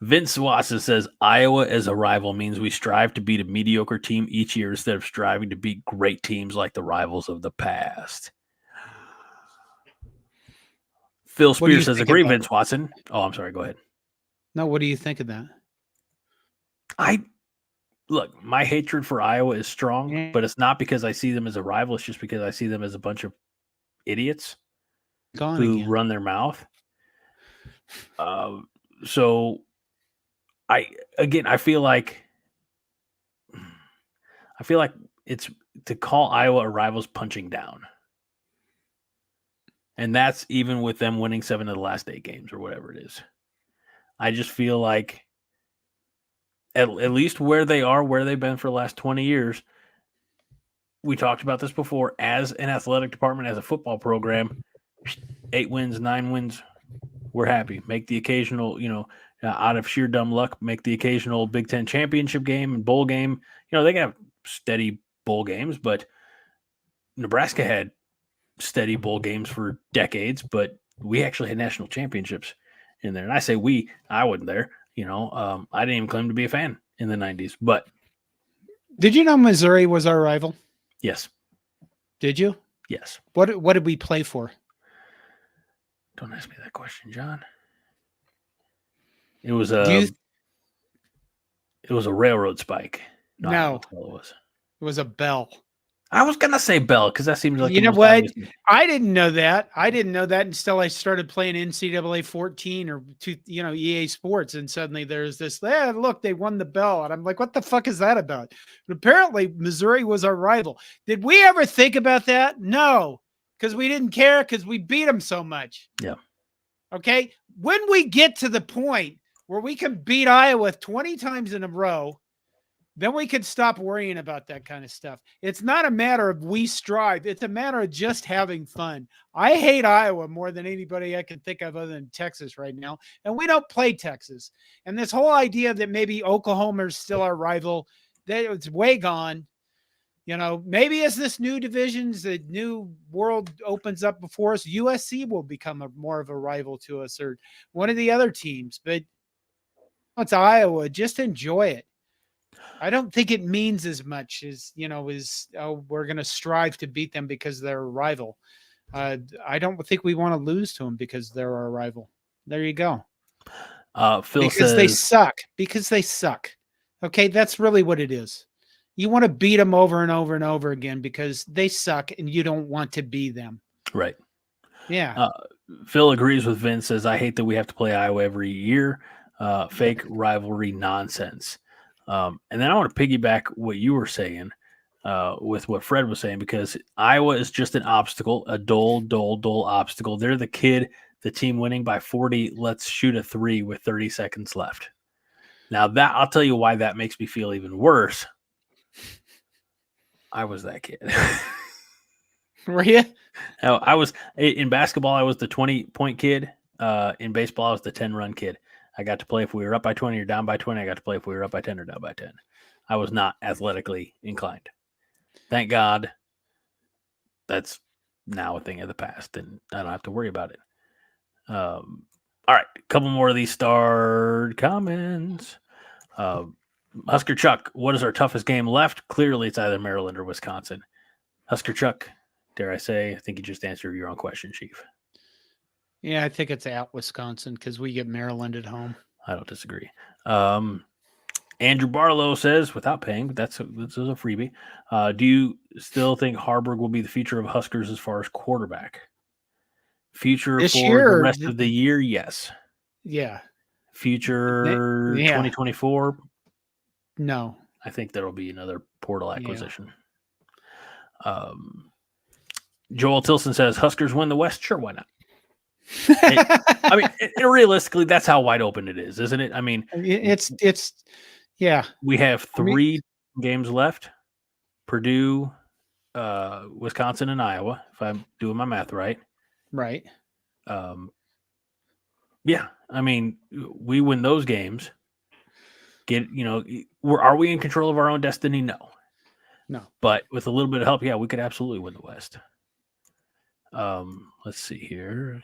Vince Watson says Iowa as a rival means we strive to beat a mediocre team each year instead of striving to beat great teams like the rivals of the past. Phil Spears says, agree, Vince Watson. Oh, I'm sorry. Go ahead. No, what do you think of that? look, my hatred for Iowa is strong, but it's not because I see them as a rival. It's just because I see them as a bunch of idiots who run their mouth. So I feel like it's to call Iowa a rival's punching down. And that's even with them winning 7 of the last 8 games or whatever it is. I just feel like at least where they are, where they've been for the last 20 years, we talked about this before, as an athletic department, as a football program, 8 wins, 9 wins, we're happy. Make the occasional, out of sheer dumb luck, make the occasional Big Ten championship game and bowl game. They can have steady bowl games, but Nebraska had steady bowl games for decades, but we actually had national championships in there. And I say we, I wasn't there. I didn't even claim to be a fan in the 90s. But did you know Missouri was our rival? Yes. Did you? Yes. What did we play for? Don't ask me that question, John. It was a railroad spike. No. It was a bell. I was gonna say Bell because that seems like what obvious. I didn't know that. I didn't know that until I started playing NCAA 14 or EA Sports, and suddenly there's this. Look, they won the Bell, and I'm like, what the fuck is that about? But apparently, Missouri was our rival. Did we ever think about that? No, because we didn't care because we beat them so much. Yeah. Okay. When we get to the point where we can beat Iowa 20 times in a row, then we could stop worrying about that kind of stuff. It's not a matter of we strive. It's a matter of just having fun. I hate Iowa more than anybody I can think of other than Texas right now. And we don't play Texas. And this whole idea that maybe Oklahoma is still our rival, it's way gone. Maybe as this new divisions, the new world opens up before us, USC will become more of a rival to us or one of the other teams. But it's Iowa. Just enjoy it. I don't think it means as much as, we're going to strive to beat them because they're a rival. I don't think we want to lose to them because they're our rival. There you go. Phil because says, they suck. Because they suck. Okay, that's really what it is. You want to beat them over and over and over again because they suck and you don't want to be them. Right. Yeah. Phil agrees with Vince, says, I hate that we have to play Iowa every year. Fake rivalry nonsense. And then I want to piggyback what you were saying with what Fred was saying, because Iowa is just an obstacle, a dull obstacle. They're the team winning by 40. Let's shoot a 3 with 30 seconds left. Now that I'll tell you why that makes me feel even worse. I was that kid. Were you? I was in basketball. I was the 20-point kid. In baseball, I was the 10-run kid. I got to play if we were up by 20 or down by 20. I got to play if we were up by 10 or down by 10. I was not athletically inclined. Thank God that's now a thing of the past, and I don't have to worry about it. All right, a couple more of these starred comments. Husker Chuck, what is our toughest game left? Clearly, it's either Maryland or Wisconsin. Husker Chuck, dare I say, I think you just answered your own question, Chief. Yeah, I think it's at Wisconsin because we get Maryland at home. I don't disagree. Andrew Barlow says, without paying, but this is a freebie. Do you still think Harburg will be the future of Huskers as far as quarterback? Future this for year, the rest of the year, yes. Yeah. Future 2024? No. I think there will be another portal acquisition. Yeah. Joel Tilson says, Huskers win the West? Sure, why not? Realistically, that's how wide open it is, isn't it? I mean, it's yeah. We have 3 games left: Purdue, Wisconsin, and Iowa. If I'm doing my math right. Right. Yeah. I mean, we win those games. Are we in control of our own destiny? No. But with a little bit of help, yeah, we could absolutely win the West. Let's see here.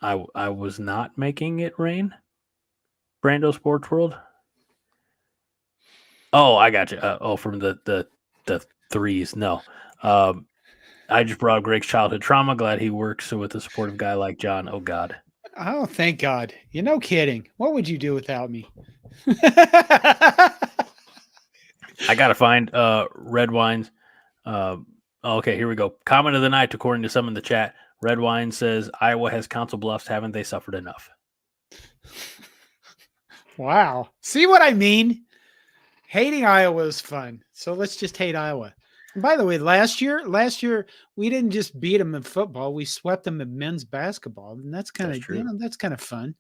I was not making it rain. Brando Sports World. Oh, I got you. From the threes. No. I just brought up Greg's childhood trauma. Glad he works with a supportive guy like John. Oh God. Oh, thank God. You're no kidding. What would you do without me? I gotta find red wines. Okay, here we go. Comment of the night, according to some in the chat. Red Wine says Iowa has Council Bluffs. Haven't they suffered enough? Wow. See what I mean? Hating Iowa is fun. So let's just hate Iowa. And by the way, last year we didn't just beat them in football; we swept them in men's basketball, and that's kind of that's kind of fun.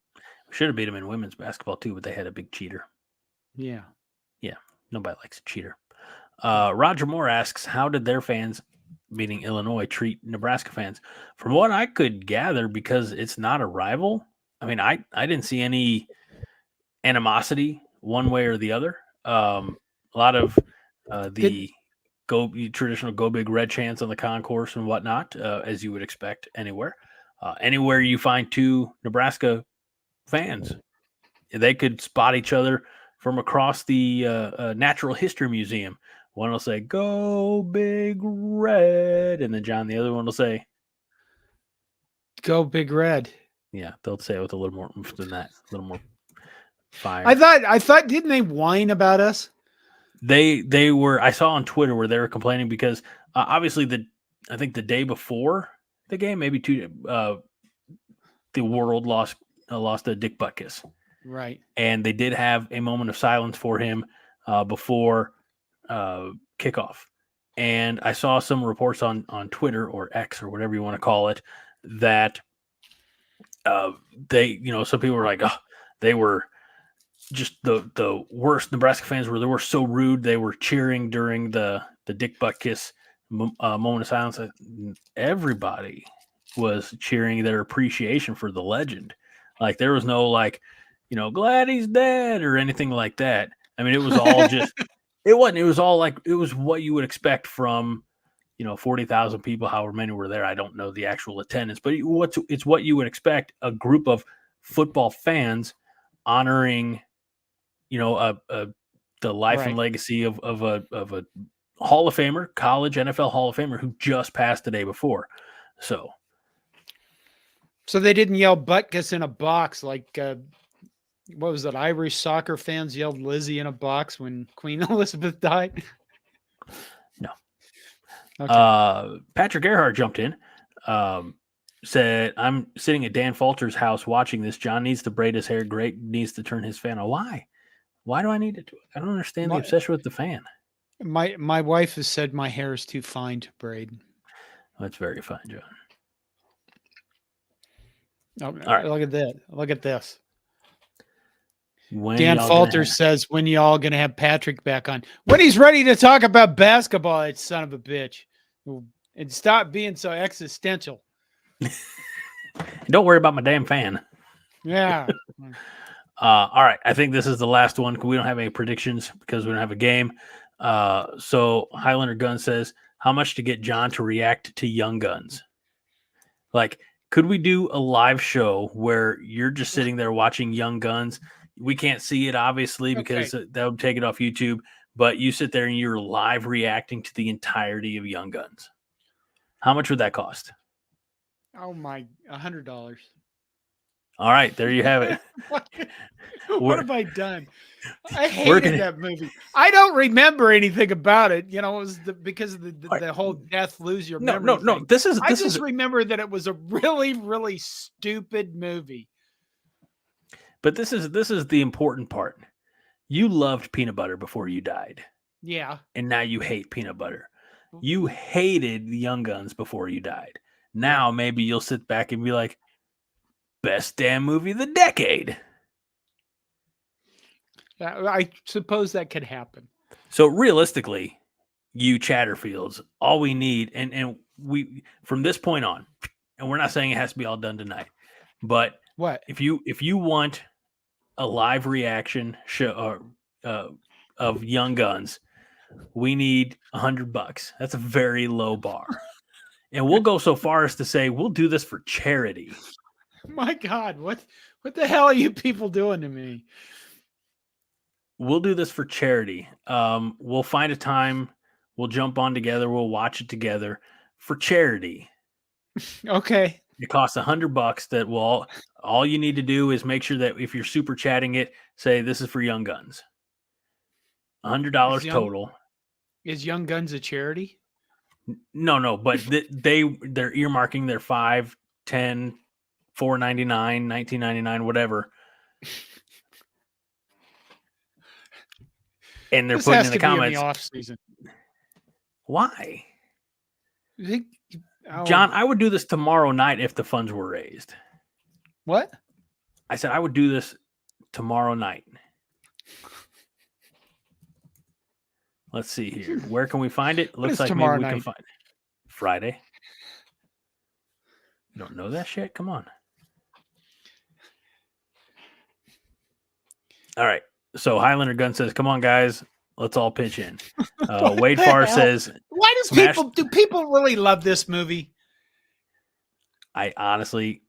We should have beat them in women's basketball too, but they had a big cheater. Yeah, nobody likes a cheater. Roger Moore asks, how did their fans, meaning Illinois, treat Nebraska fans? From what I could gather, because it's not a rival, I mean, I didn't see any animosity one way or the other. A lot of the traditional go big red chants on the concourse and whatnot, as you would expect anywhere. Anywhere you find two Nebraska fans, they could spot each other from across the Natural History Museum. One will say, "Go Big Red," and then John, the other one will say, "Go Big Red." Yeah, they'll say it with a little more oomph than that, a little more fire. I thought, didn't they whine about us? They were. I saw on Twitter where they were complaining because obviously I think the day before the game, maybe the world lost a Dick Butkus. Right. And they did have a moment of silence for him before kickoff. And I saw some reports on Twitter or X or whatever you want to call it that they, some people were like, oh, they were just the worst. Nebraska fans they were so rude. They were cheering during the Dick Butkus moment of silence. Everybody was cheering their appreciation for the legend. Like there was no glad he's dead or anything like that. I mean, it was all just, it was all like, it was what you would expect from, 40,000 people, however many were there. I don't know the actual attendance, but it's what you would expect, a group of football fans honoring, the life and legacy of a Hall of Famer, college NFL Hall of Famer who just passed the day before. So they didn't yell Butkus in a box like, what was that? Irish soccer fans yelled Lizzie in a box when Queen Elizabeth died. No. Okay. Patrick Earhart jumped in, said, I'm sitting at Dan Falter's house watching this. John needs to braid his hair. Greg needs to turn his fan on. Why? Why do I need to do it? I don't understand the obsession with the fan. My wife has said my hair is too fine to braid. That's very fine, John. Oh, all right. Look at that. Look at this. When Dan Falter says, when y'all going to have Patrick back on? When he's ready to talk about basketball, that son of a bitch. And stop being so existential. Don't worry about my damn fan. Yeah. All right. I think this is the last one. We don't have any predictions because we don't have a game. So Highlander Gun says, how much to get John to react to Young Guns? Like, could we do a live show where you're just sitting there watching Young Guns? We can't see it, obviously, because that would take it off YouTube. But you sit there and you're live reacting to the entirety of Young Guns. How much would that cost? Oh, my, $100. All right, there you have it. What have I done? I hated that movie. I don't remember anything about it. It was because of the whole death, lose your memory. No. I just remember that it was a really, really stupid movie. But this is the important part. You loved peanut butter before you died. Yeah. And now you hate peanut butter. You hated the Young Guns before you died. Now maybe you'll sit back and be like, best damn movie of the decade. I suppose that could happen. So realistically, you Chatterfields, all we need, and we from this point on, and we're not saying it has to be all done tonight, but what if you want a live reaction show of Young Guns, we need $100. That's a very low bar, and we'll go so far as to say we'll do this for charity. My God, what the hell are you people doing to me? We'll do this for charity. We'll find a time. We'll jump on together. We'll watch it together for charity. Okay. It costs $100. That will all you need to do is make sure that if you're super chatting it, say this is for Young Guns. $100 total. Is Young Guns a charity? No, but they're earmarking their $5, $10, $4.99, $19.99, whatever. And they're putting in the comments. In the off season. Why? John, I would do this tomorrow night if the funds were raised. What? I said I would do this tomorrow night. Let's see here. Where can we find it? Looks like maybe we can find it. Friday. You don't know that shit? Come on. All right. So Highlander Gun says, "Come on, guys, let's all pitch in." Wade Farr says, "Why do people really love this movie?" I honestly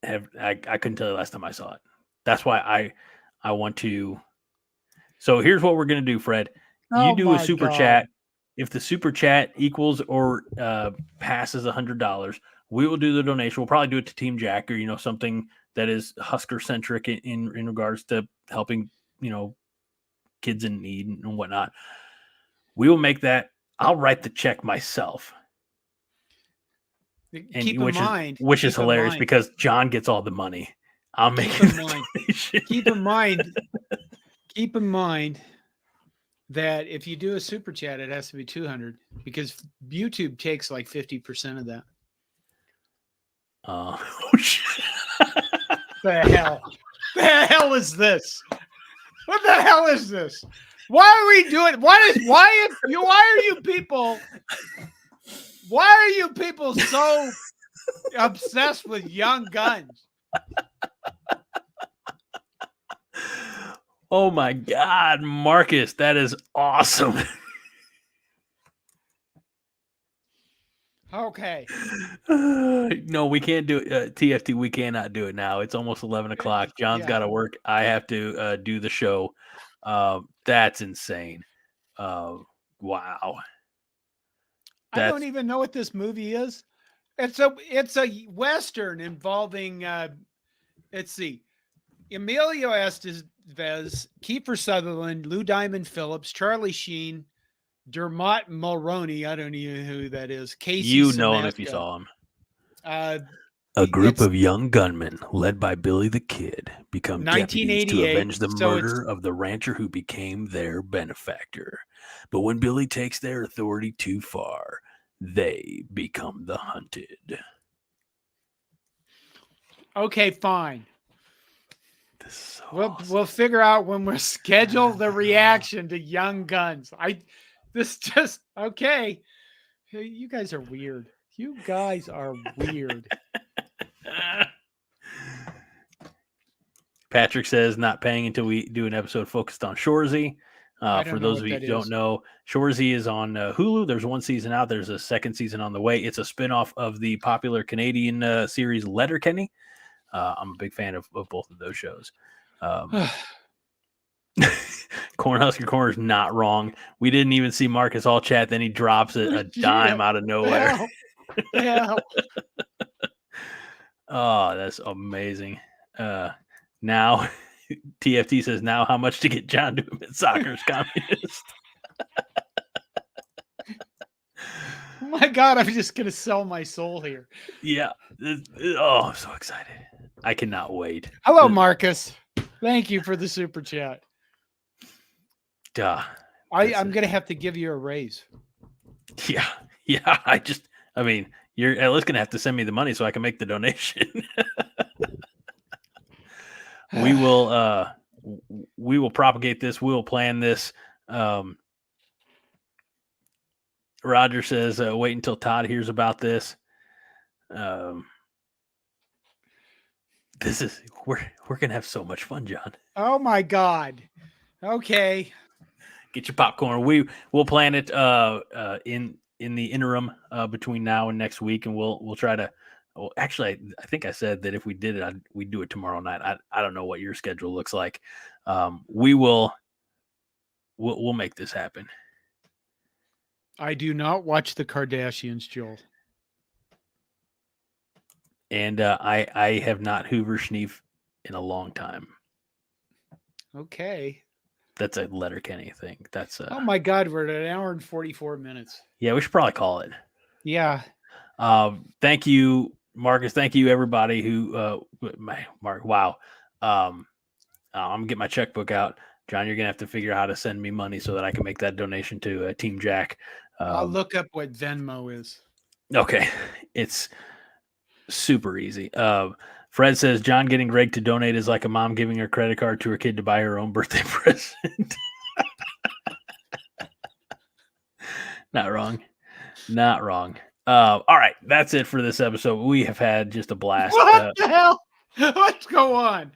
I couldn't tell you last time I saw it. That's why I want to. So here's what we're gonna do, Fred. You do a super chat. If the super chat equals or passes $100, we will do the donation. We'll probably do it to Team Jack or something that is Husker centric in regards to helping kids in need and whatnot. We will make that. I'll write the check myself. Which is hilarious because John gets all the money. I'll make it. Keep in mind that if you do a super chat, it has to be 200 because YouTube takes like 50% of that. Oh shit! The hell is this? What the hell is this? Why are we doing? Why are you people so obsessed with Young Guns? Oh my God, Marcus, that is awesome. Okay. No, we can't do it. TFT, we cannot do it now. It's almost 11 o'clock. John's got to work. I have to do the show. That's insane. Wow. I don't even know what this movie is. It's a Western involving, let's see, Emilio Estevez, Kiefer Sutherland, Lou Diamond Phillips, Charlie Sheen, Dermot Mulroney. I don't even know who that is. Casey know him if you saw him. A group of young gunmen led by Billy the Kid become deputies to avenge the murder of the rancher who became their benefactor. But when Billy takes their authority too far, they become the hunted. Okay, fine. So we'll figure out when we'll schedule the reaction to Young Guns. Okay. You guys are weird. You guys are weird. Patrick says not paying until we do an episode focused on Shoresy. For those of you who don't know, Shoresy is on Hulu. There's one season out. There's a second season on the way. It's a spinoff of the popular Canadian series Letterkenny. I'm a big fan of both of those shows. Cornhusker Corner is not wrong. We didn't even see Marcus all chat. Then he drops a dime out of nowhere. Yeah. Oh, that's amazing. Now TFT says now how much to get John to admit soccer's communist. Oh my God, I'm just gonna sell my soul here. Yeah. I'm so excited. I cannot wait. Hello, Marcus. Thank you for the super chat. I'm gonna have to give you a raise. Yeah. I mean, you're at least gonna have to send me the money so I can make the donation. We will propagate this. We will plan this. Roger says, wait until Todd hears about this. We're gonna have so much fun, John. Oh my God. Okay. Get your popcorn. We'll plan it in the interim between now and next week, and we'll try to. Well, actually, I think I said that if we did it, we'd do it tomorrow night. I don't know what your schedule looks like. We'll make this happen. I do not watch the Kardashians, Joel. And I have not Hoover Schneef in a long time. Okay. That's a Letterkenny thing. That's oh my God, we're at an hour and 44 minutes. Yeah, we should probably call it. Yeah. Thank you, Marcus. Thank you, everybody who Mark. Wow. I'm gonna get my checkbook out. John, you're gonna have to figure out how to send me money so that I can make that donation to Team Jack. I'll look up what Venmo is. Okay, it's super easy. Fred says John getting Greg to donate is like a mom giving her credit card to her kid to buy her own birthday present. Not wrong. Not wrong. All right, that's it for this episode. We have had just a blast. What the hell? Let's go on.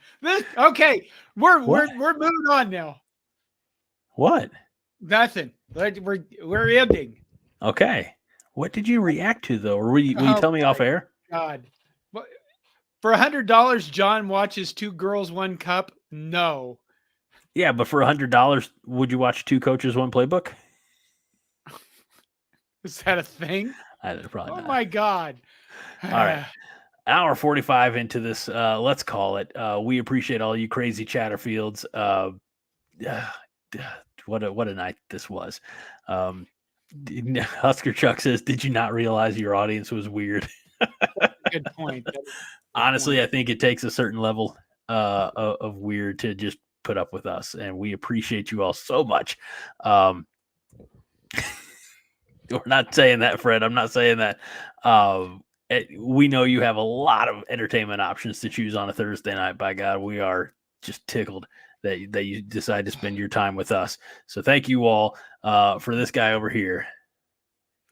Okay, we're moving on now. What? Nothing. We're ending. Okay. What did you react to though? Or will you tell me off air? God. For $100, John watches 2 Girls, 1 Cup. No. Yeah, but for $100, would you watch 2 Coaches, 1 Playbook? Is that a thing? Probably not. Oh my God. All right. Hour 45 into this. Let's call it. We appreciate all you crazy Chatterfields. What a night this was. Husker Chuck says, "Did you not realize your audience was weird?" Good point. Honestly, I think it takes a certain level of weird to just put up with us, and we appreciate you all so much. We're not saying that, Fred. I'm not saying that. We know you have a lot of entertainment options to choose on a Thursday night. By God, we are just tickled that you decide to spend your time with us. So thank you all for this guy over here.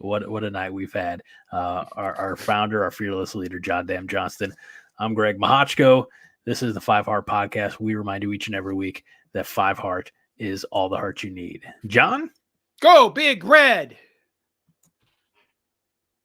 What a night we've had. Our founder, our fearless leader, John Dam Johnston. I'm Greg Mahochko. This is the 5 Heart Podcast. We remind you each and every week that 5 Heart is all the heart you need. John? Go Big Red!